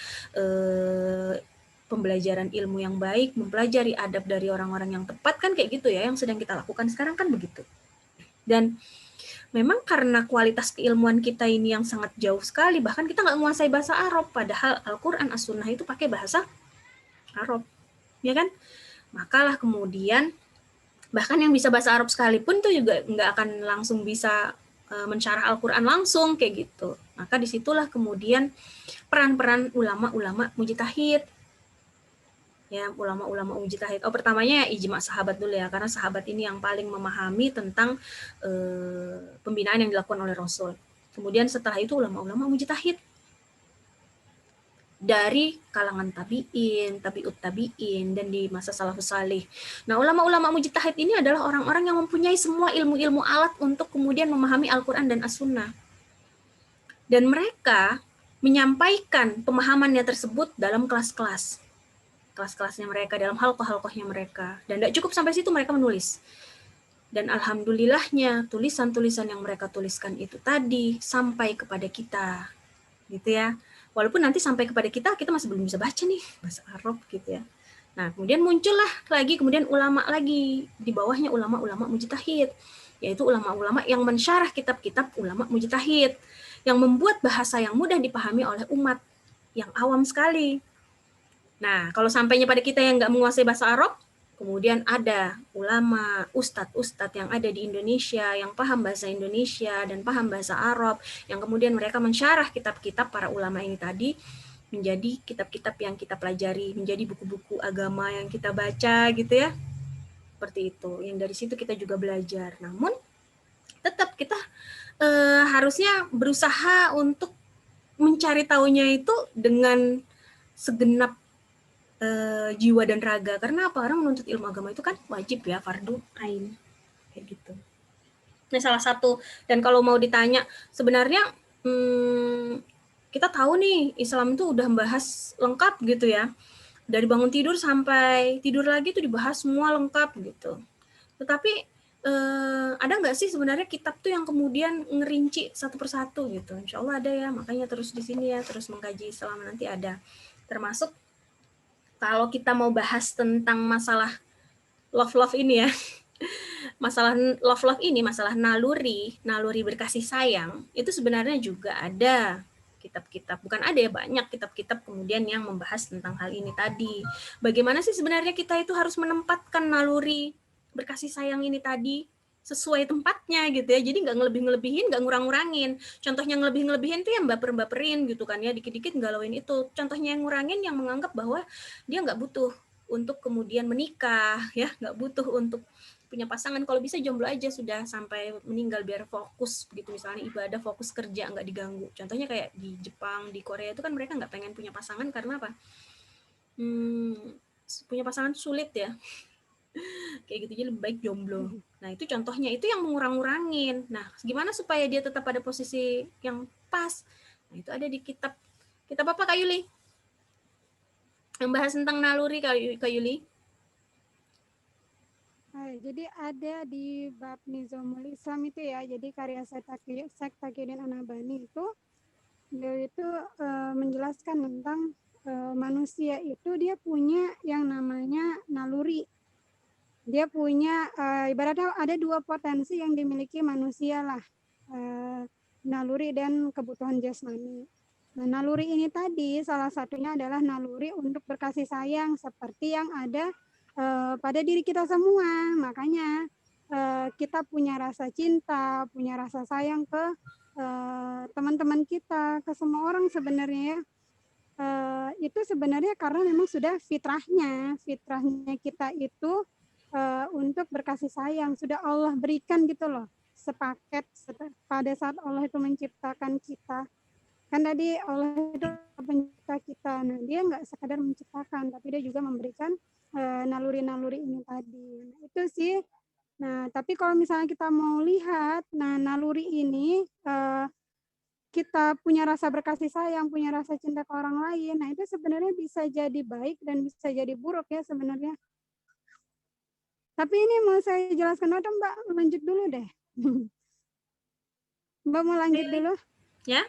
pembelajaran ilmu yang baik, mempelajari adab dari orang-orang yang tepat, kan kayak gitu ya, yang sedang kita lakukan sekarang kan begitu. Dan memang karena kualitas keilmuan kita ini yang sangat jauh sekali, bahkan kita nggak menguasai bahasa Arab, padahal Al-Quran, As-Sunnah itu pakai bahasa Arab, ya kan? Makalah kemudian, bahkan yang bisa bahasa Arab sekalipun tuh juga nggak akan langsung bisa mensyarah Al-Quran langsung, kayak gitu. Maka disitulah kemudian peran-peran ulama-ulama mujtahid, ya, ulama-ulama mujtahid. Pertamanya ijma sahabat dulu ya, karena sahabat ini yang paling memahami tentang pembinaan yang dilakukan oleh Rasul. Kemudian setelah itu ulama-ulama mujtahid dari kalangan tabi'in, tabi'ut tabi'in, dan di masa salafus salih. Nah, ulama-ulama mujtahid ini adalah orang-orang yang mempunyai semua ilmu-ilmu alat untuk kemudian memahami Al-Quran dan As-Sunnah. Dan mereka menyampaikan pemahamannya tersebut dalam kelas-kelasnya mereka, dalam halqah-halqahnya mereka. Dan tidak cukup sampai situ, mereka menulis. Dan alhamdulillahnya tulisan-tulisan yang mereka tuliskan itu tadi sampai kepada kita, gitu ya. Walaupun nanti sampai kepada kita masih belum bisa baca nih bahasa Arab gitu ya. Nah, kemudian muncullah lagi kemudian ulama lagi, di bawahnya ulama-ulama mujtahid, yaitu ulama-ulama yang mensyarah kitab-kitab ulama mujtahid, yang membuat bahasa yang mudah dipahami oleh umat yang awam sekali. Nah, kalau sampainya pada kita yang nggak menguasai bahasa Arab, kemudian ada ulama, ustadz-ustadz yang ada di Indonesia, yang paham bahasa Indonesia dan paham bahasa Arab, yang kemudian mereka mensyarah kitab-kitab para ulama ini tadi menjadi kitab-kitab yang kita pelajari, menjadi buku-buku agama yang kita baca gitu ya. Seperti itu, yang dari situ kita juga belajar. Namun, tetap kita harusnya berusaha untuk mencari tahunya itu dengan segenap jiwa dan raga. Karena apa? Orang menuntut ilmu agama itu kan wajib ya, fardu ain, kayak gitu. Nah, salah satu, dan kalau mau ditanya sebenarnya kita tahu nih Islam itu udah membahas lengkap gitu ya, dari bangun tidur sampai tidur lagi itu dibahas semua lengkap gitu. Tetapi ada nggak sih sebenarnya kitab tuh yang kemudian ngerinci satu persatu gitu? Insya Allah ada ya, makanya terus di sini ya, terus mengkaji Islam nanti ada. Termasuk kalau kita mau bahas tentang masalah love ini ya, masalah love ini, masalah naluri berkasih sayang, itu sebenarnya juga ada kitab-kitab, bukan ada ya, banyak kitab-kitab kemudian yang membahas tentang hal ini tadi. Bagaimana sih sebenarnya kita itu harus menempatkan naluri berkasih sayang ini tadi sesuai tempatnya gitu ya, jadi nggak ngelebih-ngelebihin, nggak ngurang-ngurangin. Contohnya ngelebih-ngelebihin tuh yang baper-baperin gitu kan ya, dikit-dikit galauin itu. Contohnya yang ngurangin yang menganggap bahwa dia nggak butuh untuk kemudian menikah ya, nggak butuh untuk punya pasangan, kalau bisa jomblo aja sudah sampai meninggal biar fokus gitu, misalnya ibadah, fokus kerja, nggak diganggu. Contohnya kayak di Jepang, di Korea itu kan mereka nggak pengen punya pasangan karena apa? Punya pasangan sulit ya. Kayak gitu, jadi lebih baik jomblo. Nah, itu contohnya, itu yang mengurang-ngurangin. Nah, gimana supaya dia tetap pada posisi yang pas? Nah, itu ada di kitab apa, Kak Yuli? Yang bahas tentang naluri, Kak Yuli? Jadi ada di bab Nizamul Islam itu ya, jadi karya Syekh Taqiyuddin An-Nabhani itu, beliau itu menjelaskan tentang manusia itu dia punya yang namanya naluri. Dia punya ibaratnya ada dua potensi yang dimiliki manusia lah, naluri dan kebutuhan jasmani. Nah, naluri ini tadi salah satunya adalah naluri untuk berkasih sayang seperti yang ada pada diri kita semua. Makanya kita punya rasa cinta, punya rasa sayang ke teman-teman kita, ke semua orang sebenarnya ya. Itu sebenarnya karena memang sudah fitrahnya kita itu untuk berkasih sayang, sudah Allah berikan gitu loh sepaket pada saat Allah itu menciptakan kita. Kan tadi Allah itu pencipta kita. Nah, dia nggak sekadar menciptakan, tapi dia juga memberikan naluri-naluri ini tadi. Nah, itu sih. Nah, tapi kalau misalnya kita mau lihat, nah naluri ini kita punya rasa berkasih sayang, punya rasa cinta ke orang lain. Nah, itu sebenarnya bisa jadi baik dan bisa jadi buruk ya sebenarnya. Tapi ini mau saya jelaskan atau Mbak lanjut dulu deh. Mbak mau lanjut dulu? Ya?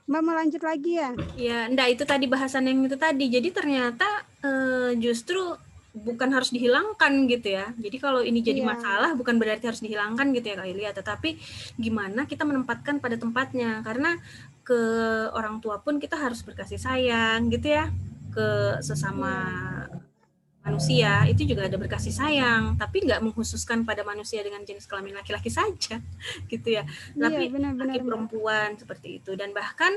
Mbak mau lanjut lagi ya? Ya, enggak, itu tadi bahasan yang itu tadi. Jadi ternyata justru bukan harus dihilangkan gitu ya. Jadi kalau ini jadi masalah bukan berarti harus dihilangkan gitu ya Kak Ilia, tetapi gimana kita menempatkan pada tempatnya. Karena ke orang tua pun kita harus berkasih sayang gitu ya. Ke sesama manusia itu juga ada berkasih sayang, tapi nggak mengkhususkan pada manusia dengan jenis kelamin laki-laki saja gitu ya. Tapi laki perempuan seperti itu, dan bahkan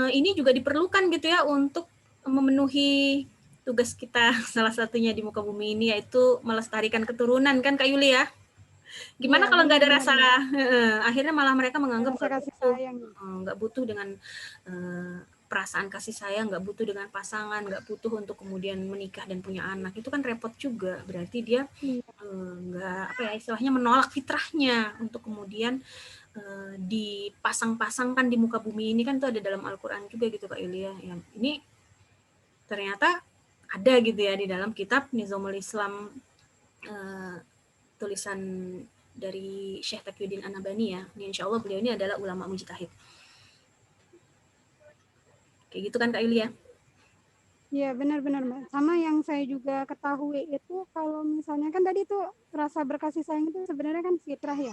ini juga diperlukan gitu ya untuk memenuhi tugas kita salah satunya di muka bumi ini, yaitu melestarikan keturunan kan Kak Yuli ya. Gimana kalau nggak ada rasa akhirnya malah mereka menganggap nggak butuh dengan perasaan kasih sayang, nggak butuh dengan pasangan, nggak butuh untuk kemudian menikah dan punya anak. Itu kan repot juga, berarti dia nggak apa ya istilahnya menolak fitrahnya untuk kemudian dipasang-pasangkan di muka bumi ini. Kan itu ada dalam Al-Quran juga gitu Kak Yulia ya. Ini ternyata ada gitu ya di dalam kitab Nizamul Islam, tulisan dari Syekh Taqiyuddin An-Nabhani ya. Ini insya Allah beliau ini adalah ulama mujtahid. Kayak gitu kan Kak Yulia? Iya benar-benar Mbak. Sama yang saya juga ketahui itu kalau misalnya kan tadi tuh rasa berkasih sayang itu sebenarnya kan fitrah ya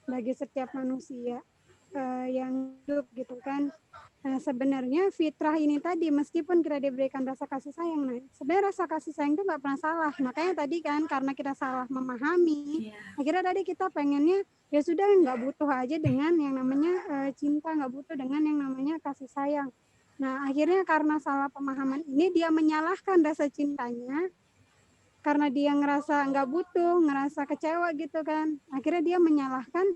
bagi setiap manusia yang hidup gitu kan. Nah, sebenarnya fitrah ini tadi meskipun kita diberikan rasa kasih sayang, nah sebenarnya rasa kasih sayang itu nggak pernah salah. Makanya tadi kan karena kita salah memahami, akhirnya tadi kita pengennya ya sudah nggak butuh aja dengan yang namanya cinta, nggak butuh dengan yang namanya kasih sayang. Nah, akhirnya karena salah pemahaman ini dia menyalahkan rasa cintanya karena dia ngerasa nggak butuh, ngerasa kecewa gitu kan. Akhirnya dia menyalahkan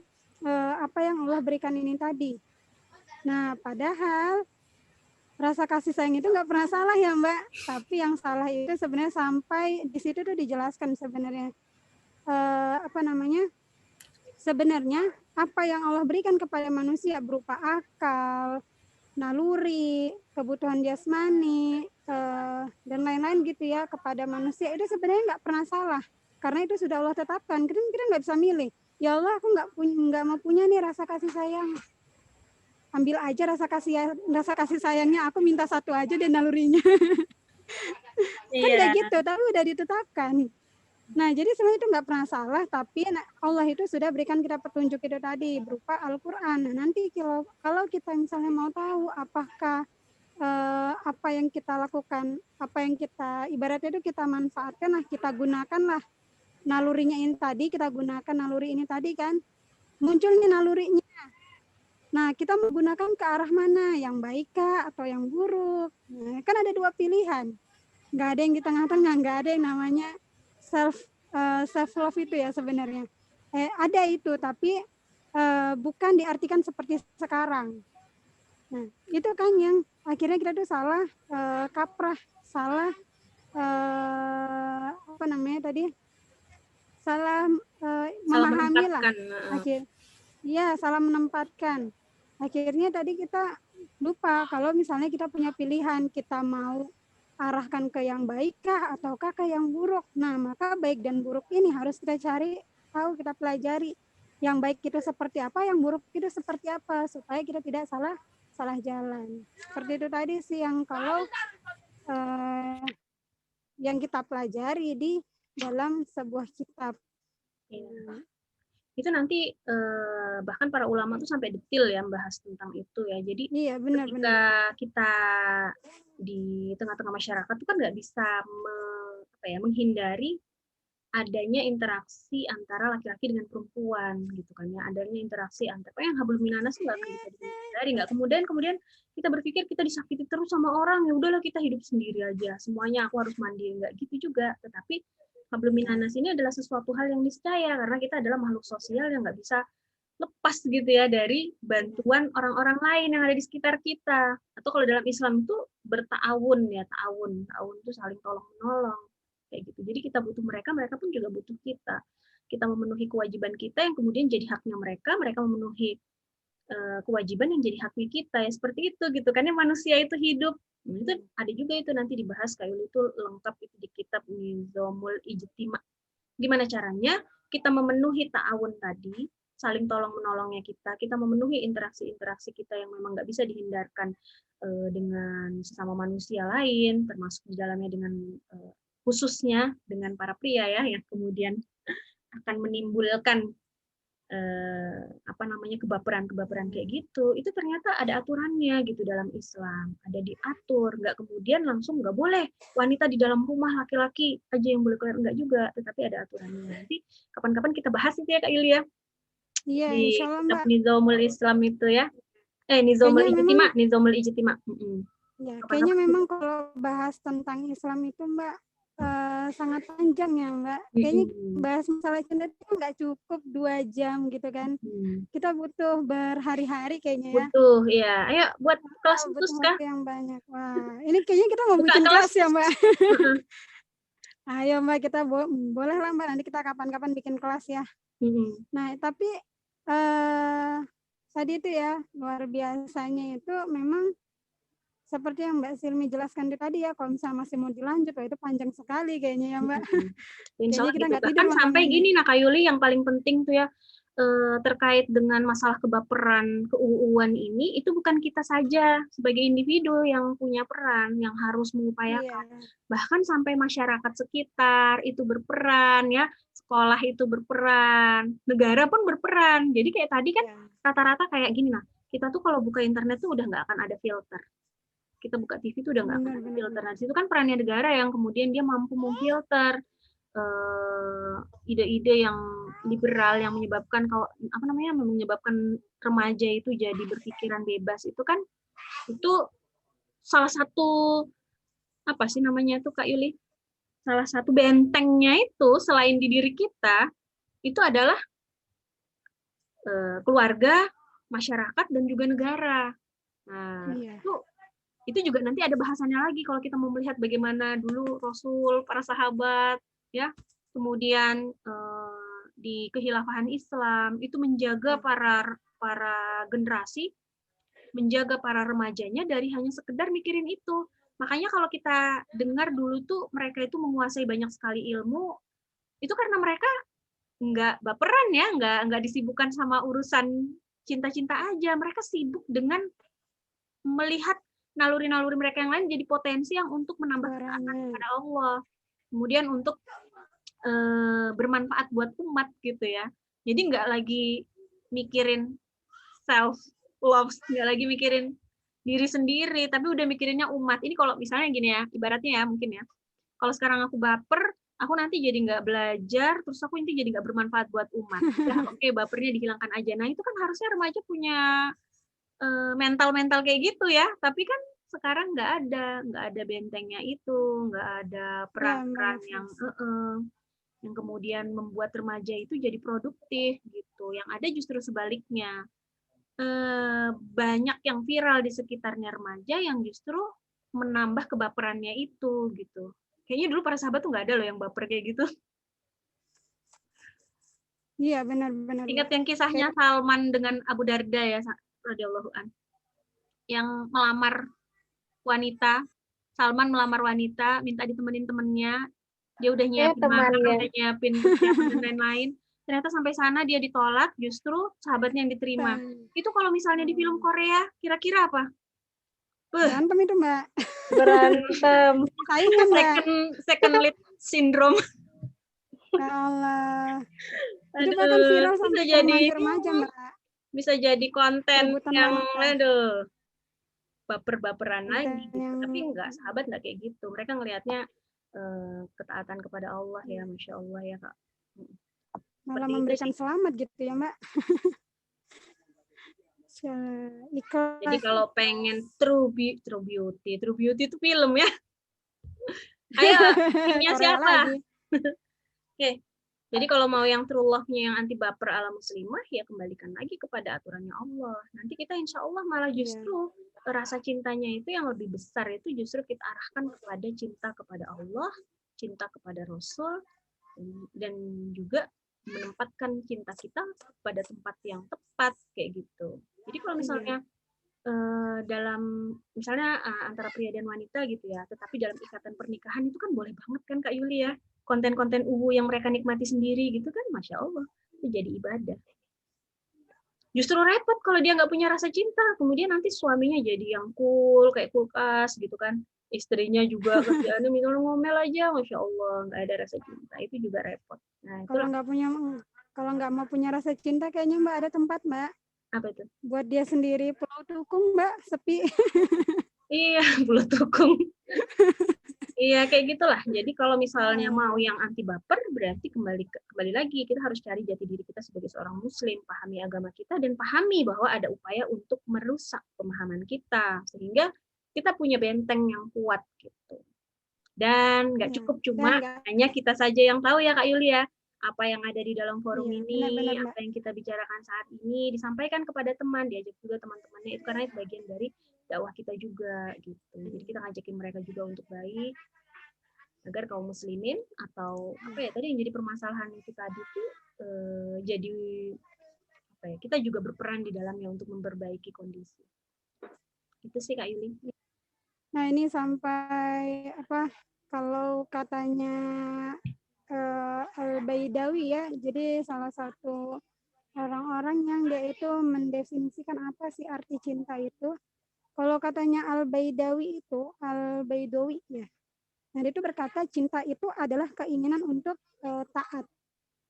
apa yang Allah berikan ini tadi. Nah, padahal rasa kasih sayang itu nggak pernah salah ya Mbak. Tapi yang salah itu sebenarnya sampai di situ tuh dijelaskan sebenarnya sebenarnya apa yang Allah berikan kepada manusia berupa akal, naluri, kebutuhan jasmani, dan lain-lain gitu ya kepada manusia itu sebenarnya nggak pernah salah karena itu sudah Allah tetapkan. Kita nggak bisa milih. Ya Allah, aku nggak mau punya nih rasa kasih sayang. Ambil aja rasa kasih sayangnya. Aku minta satu aja deh nalurinya. Kan nggak gitu, tapi udah ditetapkan. Nah, jadi sebenarnya itu nggak pernah salah, tapi Allah itu sudah berikan kita petunjuk itu tadi berupa Al-Quran. Nah, nanti kalau kita misalnya mau tahu apakah apa yang kita lakukan, apa yang kita ibaratnya itu kita manfaatkan, nah kita gunakanlah nalurinya ini tadi, kita gunakan naluri ini tadi kan, muncul nih nalurinya. Nah, kita menggunakan ke arah mana, yang baik kah atau yang buruk? Nah, kan ada dua pilihan, nggak ada yang di tengah-tengah, nggak ada yang namanya self love itu ya sebenarnya. Ada itu, tapi bukan diartikan seperti sekarang. Nah, itu kan yang akhirnya kita tuh salah kaprah, salah salah memahami lah. Salah menempatkan. Akhirnya tadi kita lupa kalau misalnya kita punya pilihan, kita mau arahkan ke yang baik kah ataukah ke yang buruk. Nah, maka baik dan buruk ini harus kita cari tahu, kita pelajari. Yang baik itu seperti apa, yang buruk itu seperti apa, supaya kita tidak salah jalan. Seperti itu tadi sih yang kalau yang kita pelajari di dalam sebuah kitab. Itu nanti bahkan para ulama tuh sampai detail ya membahas tentang itu ya. Jadi ketika kita di tengah-tengah masyarakat tuh kan nggak bisa menghindari adanya interaksi antara laki-laki dengan perempuan gitu kan ya, adanya interaksi antara yang hablum minanas nggak bisa dihindari, nggak kemudian kita berpikir kita disakiti terus sama orang, ya udahlah kita hidup sendiri aja, semuanya aku harus mandiri, nggak gitu juga. Tetapi hablum minanas ini adalah sesuatu hal yang niscaya karena kita adalah makhluk sosial yang nggak bisa lepas gitu ya dari bantuan orang-orang lain yang ada di sekitar kita. Atau kalau dalam Islam itu berta'awun ya, ta'awun itu saling tolong menolong kayak gitu. Jadi kita butuh mereka, mereka pun juga butuh kita. Kita memenuhi kewajiban kita yang kemudian jadi haknya mereka, mereka memenuhi kewajiban yang jadi haknya kita ya, seperti itu gitu kan ya, manusia itu hidup. Itu ada juga itu nanti dibahas kayak itu lengkap itu di kitab Nizamul Ijtima. Gimana caranya kita memenuhi ta'awun tadi, saling tolong menolongnya kita memenuhi interaksi-interaksi kita yang memang nggak bisa dihindarkan dengan sesama manusia lain, termasuk di dalamnya dengan khususnya dengan para pria ya, yang kemudian akan menimbulkan kebaperan kayak gitu. Itu ternyata ada aturannya gitu dalam Islam, ada diatur, nggak kemudian langsung nggak boleh wanita di dalam rumah, laki-laki aja yang boleh keluar, enggak juga, tetapi ada aturannya. Nanti kapan-kapan kita bahas itu ya Kak Yulia. Iya, Di insya Allah, kitab Mbak. Nizamul Islam itu ya. Nizamul Ijtima. Ya, kayaknya memang kalau bahas tentang Islam itu Mbak sangat panjang ya Mbak. Kayaknya bahas masalah cinta itu nggak cukup 2 jam gitu kan. Kita butuh berhari-hari kayaknya ya. Butuh, ya. Ayo buat kelas khusus kah? Yang banyak. Wah, ini kayaknya kita mau bikin kelas ya Mbak. Ayo Mbak, kita boleh lah Mbak, nanti kita kapan-kapan bikin kelas ya. Nah, tapi tadi itu ya, luar biasanya itu memang seperti yang Mbak Silmi jelaskan tadi ya, kalau misalnya masih mau dilanjut, itu panjang sekali kayaknya ya Mbak. Insya Allah kita gitu. nggak tidur Bahkan sampai gini, Kak Yuli, yang paling penting tuh ya, terkait dengan masalah kebaperan, keuuan ini, itu bukan kita saja sebagai individu yang punya peran, yang harus mengupayakan. Bahkan sampai masyarakat sekitar itu berperan ya, sekolah itu berperan, negara pun berperan. Jadi kayak tadi kan rata-rata kayak gini, nah kita tuh kalau buka internet tuh udah nggak akan ada filter. Kita buka TV itu udah nggak akan ada filter. Nah, itu kan perannya negara yang kemudian dia mampu memfilter ide-ide yang liberal yang menyebabkan menyebabkan remaja itu jadi berpikiran bebas. Itu kan itu salah satu apa sih namanya itu Kak Yuli? Salah satu bentengnya itu selain di diri kita itu adalah keluarga, masyarakat dan juga negara. Nah, itu juga nanti ada bahasannya lagi kalau kita mau melihat bagaimana dulu Rasul, para sahabat, ya, kemudian di kehilafahan Islam itu menjaga para generasi, menjaga para remajanya dari hanya sekedar mikirin itu. Makanya kalau kita dengar dulu tuh mereka itu menguasai banyak sekali ilmu, itu karena mereka nggak baperan ya, nggak disibukkan sama urusan cinta-cinta aja. Mereka sibuk dengan melihat naluri-naluri mereka yang lain jadi potensi yang untuk menambah ketaatan kepada Allah, kemudian untuk bermanfaat buat umat gitu ya. Jadi nggak lagi mikirin self love, nggak lagi mikirin diri sendiri, tapi udah mikirinnya umat. Ini kalau misalnya gini ya, ibaratnya ya mungkin ya, kalau sekarang aku baper, aku nanti jadi nggak belajar, terus aku nanti jadi nggak bermanfaat buat umat. Ya oke, bapernya dihilangkan aja. Nah itu kan harusnya remaja punya mental-mental kayak gitu ya, tapi kan sekarang nggak ada bentengnya itu, nggak ada peran-peran yang kemudian membuat remaja itu jadi produktif gitu. Yang ada justru sebaliknya, banyak yang viral di sekitarnya remaja yang justru menambah kebaperannya itu gitu. Kayaknya dulu para sahabat tuh nggak ada loh yang baper kayak gitu. Iya benar-benar. Ingat yang kisahnya Salman dengan Abu Darda ya, radhiyallahu an, yang melamar wanita. Salman melamar wanita, minta ditemenin temennya, dia udah nyiapin mahar, udah nyiapin persiapan dan lain-lain. Ternyata sampai sana dia ditolak, justru sahabatnya yang diterima. Itu kalau misalnya di film Korea, kira-kira apa? Berantem itu Mbak. Berantem. Saingan Mbak. Second lead syndrome. Ya Allah. Itu bahkan viral sampai remaja Mbak. Bisa jadi konten yang baper-baperan lagi gitu. Tapi enggak, sahabat enggak kayak gitu. Mereka ngelihatnya ketaatan kepada Allah ya, Masya Allah ya Kak. Malah memberikan selamat gitu ya Mbak. Jadi kalau pengen true beauty itu film ya. Ayo, timnya siapa? Oke. Jadi kalau mau yang true love-nya yang anti baper ala muslimah, ya kembalikan lagi kepada aturannya Allah. Nanti kita insya Allah malah justru rasa cintanya itu yang lebih besar itu justru kita arahkan kepada cinta kepada Allah, cinta kepada Rasul, dan juga menempatkan cinta kita pada tempat yang tepat kayak gitu. Jadi kalau misalnya dalam misalnya antara pria dan wanita gitu ya, tetapi dalam ikatan pernikahan itu kan boleh banget kan Kak Yuli ya, konten-konten yang mereka nikmati sendiri gitu kan, Masya Allah, itu jadi ibadah. Justru repot kalau dia nggak punya rasa cinta, kemudian nanti suaminya jadi yang cool, kayak kulkas gitu kan, istrinya juga kerjaannya minum ngomel aja, Masya Allah, nggak ada rasa cinta, itu juga repot. Nah, kalau nggak mau punya rasa cinta, kayaknya Mbak ada tempat Mbak. Apa itu? Buat dia sendiri, Pulau Tukung Mbak, sepi. Iya, Pulau Tukung. Iya, kayak gitulah. Jadi kalau misalnya mau yang anti baper, berarti kembali lagi kita harus cari jati diri kita sebagai seorang muslim, pahami agama kita dan pahami bahwa ada upaya untuk merusak pemahaman kita sehingga kita punya benteng yang kuat gitu. Dan nggak cukup cuma hanya kita saja yang tahu ya Kak Yulia, apa yang ada di dalam forum ini, apa yang kita bicarakan saat ini disampaikan kepada teman, diajak juga teman-temannya itu karena itu bagian dari dakwah kita juga gitu. Jadi kita ngajakin mereka juga untuk baik agar kaum muslimin atau apa ya tadi yang jadi permasalahan itu tadi tuh jadi apa ya, kita juga berperan di dalamnya untuk memperbaiki kondisi. Itu sih Kak Yuli. Nah, ini sampai apa kalau katanya Al-Baidawi ya, jadi salah satu orang-orang yang dia itu mendefinisikan apa sih arti cinta itu. Kalau katanya Al-Baidawi ya. Nah, dia itu berkata cinta itu adalah keinginan untuk taat.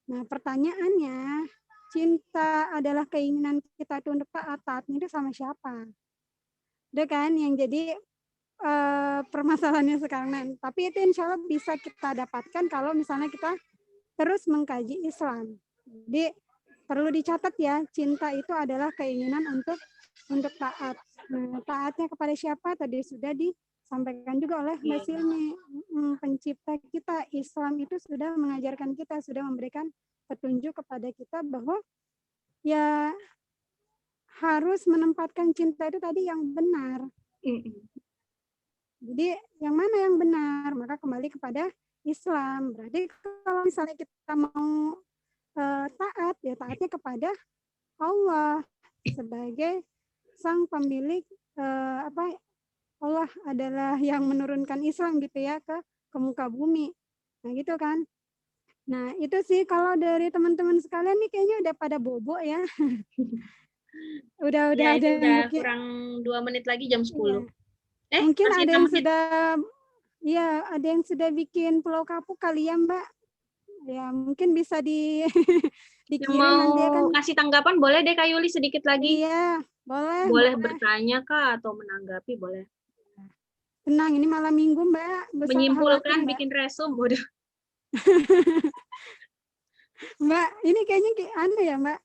Nah, pertanyaannya, cinta adalah keinginan kita itu untuk taat itu sama siapa? Udah kan yang jadi permasalahannya sekarang. Nah, tapi itu insya Allah bisa kita dapatkan kalau misalnya kita terus mengkaji Islam. Jadi perlu dicatat ya, cinta itu adalah keinginan untuk taat. Nah, taatnya kepada siapa tadi sudah disampaikan juga oleh Mbak Silmi. Pencipta kita, Islam itu sudah mengajarkan kita, sudah memberikan petunjuk kepada kita bahwa ya harus menempatkan cinta itu tadi yang benar. Jadi yang mana yang benar? Maka kembali kepada Islam. Berarti kalau misalnya kita mau taat, ya taatnya kepada Allah sebagai sang pemilik Allah adalah yang menurunkan Islam gitu ya ke muka bumi. Nah gitu kan. Nah itu sih kalau dari teman-teman sekalian nih kayaknya udah pada bobo ya. udah ya, ada udah kurang 2 menit lagi jam 10. Iya. Mungkin ada yang ada yang sudah bikin pulau kapuk kali ya Mbak. Ya mungkin bisa dikirim mau nanti kan. Kasih tanggapan boleh deh Kak Yuli sedikit lagi. Iya, boleh. Boleh bertanya Kak atau menanggapi boleh. Tenang, ini malam minggu Mbak. Menyimpulkan bikin resum, bodoh. Mbak, ini kayaknya ya Mbak.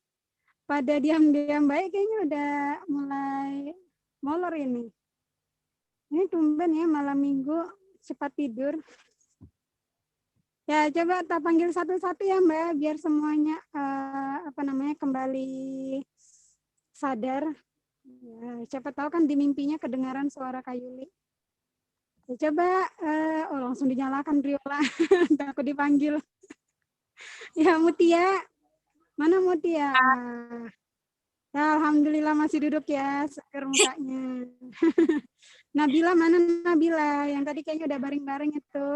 Pada diam-diam baik kayaknya udah mulai molor ini. Ini tumben ya malam minggu cepat tidur. Ya coba kita panggil satu-satu ya Mbak, biar semuanya kembali sadar. Ya, siapa tahu kan di mimpinya kedengaran suara Kak Yuli. Ya, coba langsung dinyalakan Riola, takut dipanggil. Ya Mutia, mana Mutia? Ya, alhamdulillah masih duduk ya, seger mukanya. Nabila mana Nabila? Yang tadi kayaknya udah baring-baring itu.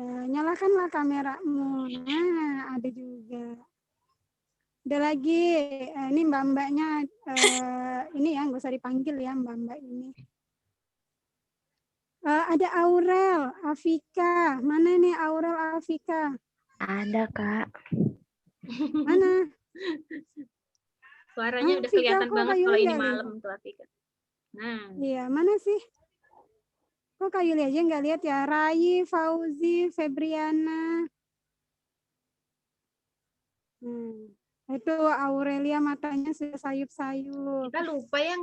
Nyalakanlah kameramu. Nah, ada juga. Udah lagi. Ini mbak-mbaknya ini ya, nggak usah dipanggil ya mbak-mbak ini. Ada Aurel, Afika. Mana nih Aurel, Afika? Ada, Kak. Mana? Suaranya udah kelihatan banget kalau ini malam tuh Afika. Nah. Iya, mana sih? Kok Kak Yuli aja nggak lihat ya? Rai, Fauzi, Febriana. Itu Aurelia matanya sudah sayup-sayup. Kita lupa yang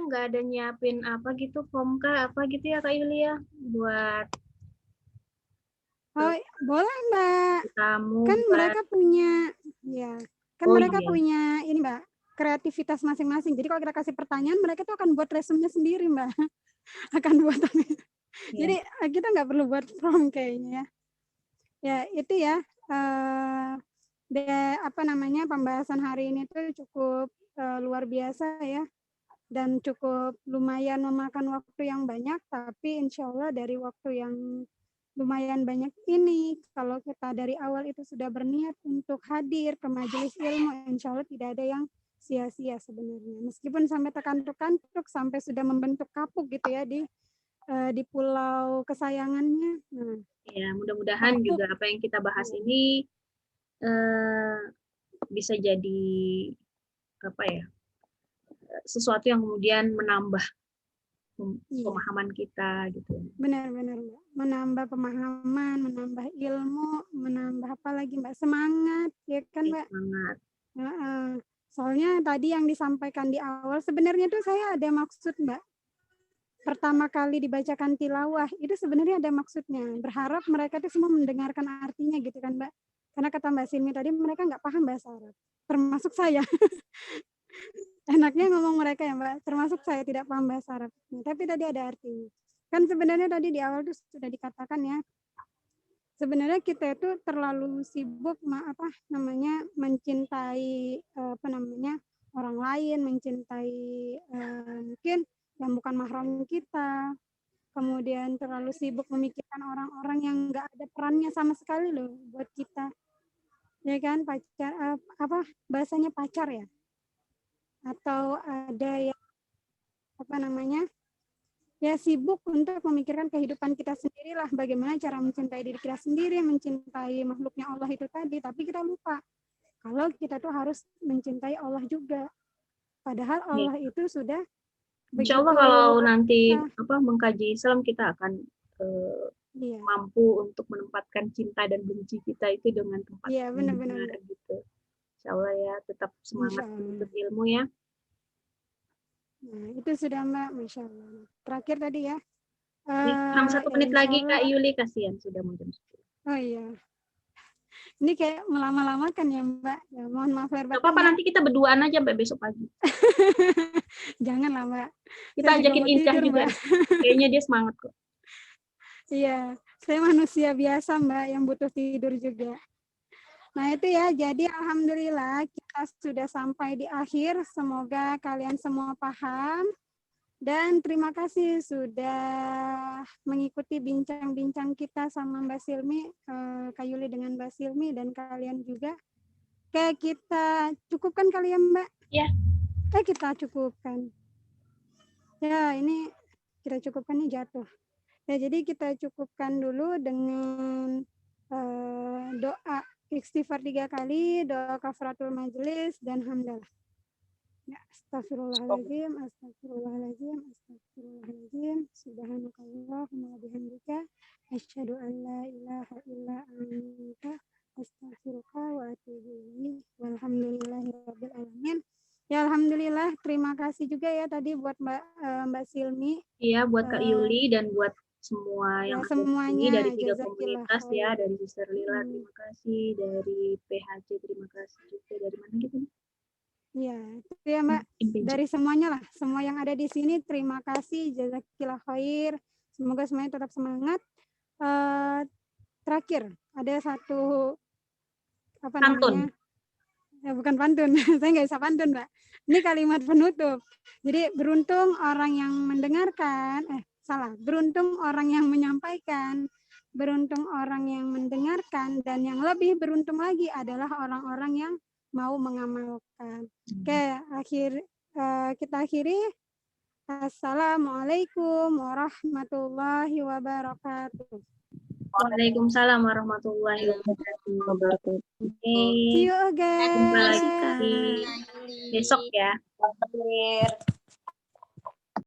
nggak ada nyiapin apa gitu, form apa gitu ya Kak Yulia buat Oh, boleh Mbak. Tamu Kan buat mereka punya, ya, kan Oh, mereka iya. punya ini Mbak, kreativitas masing-masing. Jadi kalau kita kasih pertanyaan, mereka tuh akan buat resume-nya sendiri Mbak. Akan buat. Jadi kita nggak perlu buat form kayaknya ya. Ya itu ya. Pembahasan hari ini tuh cukup luar biasa ya. Dan cukup lumayan memakan waktu yang banyak, tapi insya Allah dari waktu yang lumayan banyak ini, kalau kita dari awal itu sudah berniat untuk hadir ke majelis ilmu, insya Allah tidak ada yang sia-sia sebenarnya. Meskipun sampai tekan-tekan sampai sudah membentuk kapuk gitu ya di pulau kesayangannya. Nah, Ya, mudah-mudahan juga apa yang kita bahas ini bisa jadi apa ya, sesuatu yang kemudian menambah pemahaman kita gitu. Benar-benar Mbak, menambah pemahaman, menambah ilmu, menambah apa lagi Mbak, semangat ya kan Mbak. Semangat. Soalnya tadi yang disampaikan di awal sebenarnya tuh saya ada maksud Mbak. Pertama kali dibacakan tilawah itu sebenarnya ada maksudnya, berharap mereka tuh semua mendengarkan artinya gitu kan Mbak. Karena kata Mbak Silmi tadi mereka nggak paham bahasa Arab, termasuk saya. Enaknya ngomong mereka ya Mbak, termasuk saya tidak paham bahasa Arab. Nah, tapi tadi ada artinya. Kan sebenarnya tadi di awal tuh sudah dikatakan ya, sebenarnya kita itu terlalu sibuk mencintai orang lain, mencintai mungkin yang bukan mahram kita, kemudian terlalu sibuk memikirkan orang-orang yang nggak ada perannya sama sekali loh buat kita, ya kan, pacar bahasanya pacar ya, atau ada yang ya sibuk untuk memikirkan kehidupan kita sendirilah, bagaimana cara mencintai diri kita sendiri, mencintai makhluknya Allah itu tadi, tapi kita lupa kalau kita tuh harus mencintai Allah juga, padahal Allah itu sudah Insya Allah kalau nanti mengkaji Islam kita akan mampu untuk menempatkan cinta dan benci kita itu dengan tempat yang benar gitu. Insya Allah ya, tetap semangat untuk ilmu ya. Nah, itu sudah Mbak, Masya Allah. Terakhir tadi ya. Kurang 1 menit lagi Kak Yuli, kasihan sudah mau jam 10. Oh iya. Ini kayak melama-lamakan ya Mbak. Ya, mohon maaf lahir batin. Gak apa-apa, nanti kita berduaan aja sampai besok pagi. Janganlah Mbak. Kita ajakin Indah juga. Kayaknya dia semangat kok. Iya, saya manusia biasa Mbak yang butuh tidur juga. Nah itu ya, jadi alhamdulillah kita sudah sampai di akhir. Semoga kalian semua paham. Dan terima kasih sudah mengikuti bincang-bincang kita sama Mbak Silmi, Kak Yuli dengan Mbak Silmi, dan kalian juga. Kayak kita cukupkan kali ya Mbak? Ya. Kita cukupkan. Ya ini kita cukupkan ini jatuh. Ya jadi kita cukupkan dulu dengan doa istighfar 3 kali, doa kafaratul majelis, dan hamdalah. Ya, astagfirullahaladzim, astagfirullahaladzim, astagfirullahaladzim, subhanakallahumma bihamdika, asyhadu an la ilaha illa anta, astaghfiruka wa atubu ilaik, walhamdulillahirabbil alamin. Ya alhamdulillah, terima kasih juga ya tadi buat Mbak Silmi. Iya, buat Kak Yuli dan buat semua yang semuanya dari 3 komunitas ya, dari Sister Lila terima kasih, dari PHC terima kasih juga, dari mana gitu? Ya, itu ya Mbak, dari semuanya lah, semua yang ada di sini terima kasih, jazakillah khair, semoga semuanya tetap semangat. Terakhir ada satu namanya? Ya bukan pantun, saya nggak bisa pantun Mbak. Ini kalimat penutup. Jadi beruntung orang yang mendengarkan, beruntung orang yang menyampaikan, beruntung orang yang mendengarkan, dan yang lebih beruntung lagi adalah orang-orang yang mau mengamalkan. Oke, kita akhiri. Assalamualaikum warahmatullahi wabarakatuh. Waalaikumsalam warahmatullahi wabarakatuh. See you again. Jumpa lagi besok ya.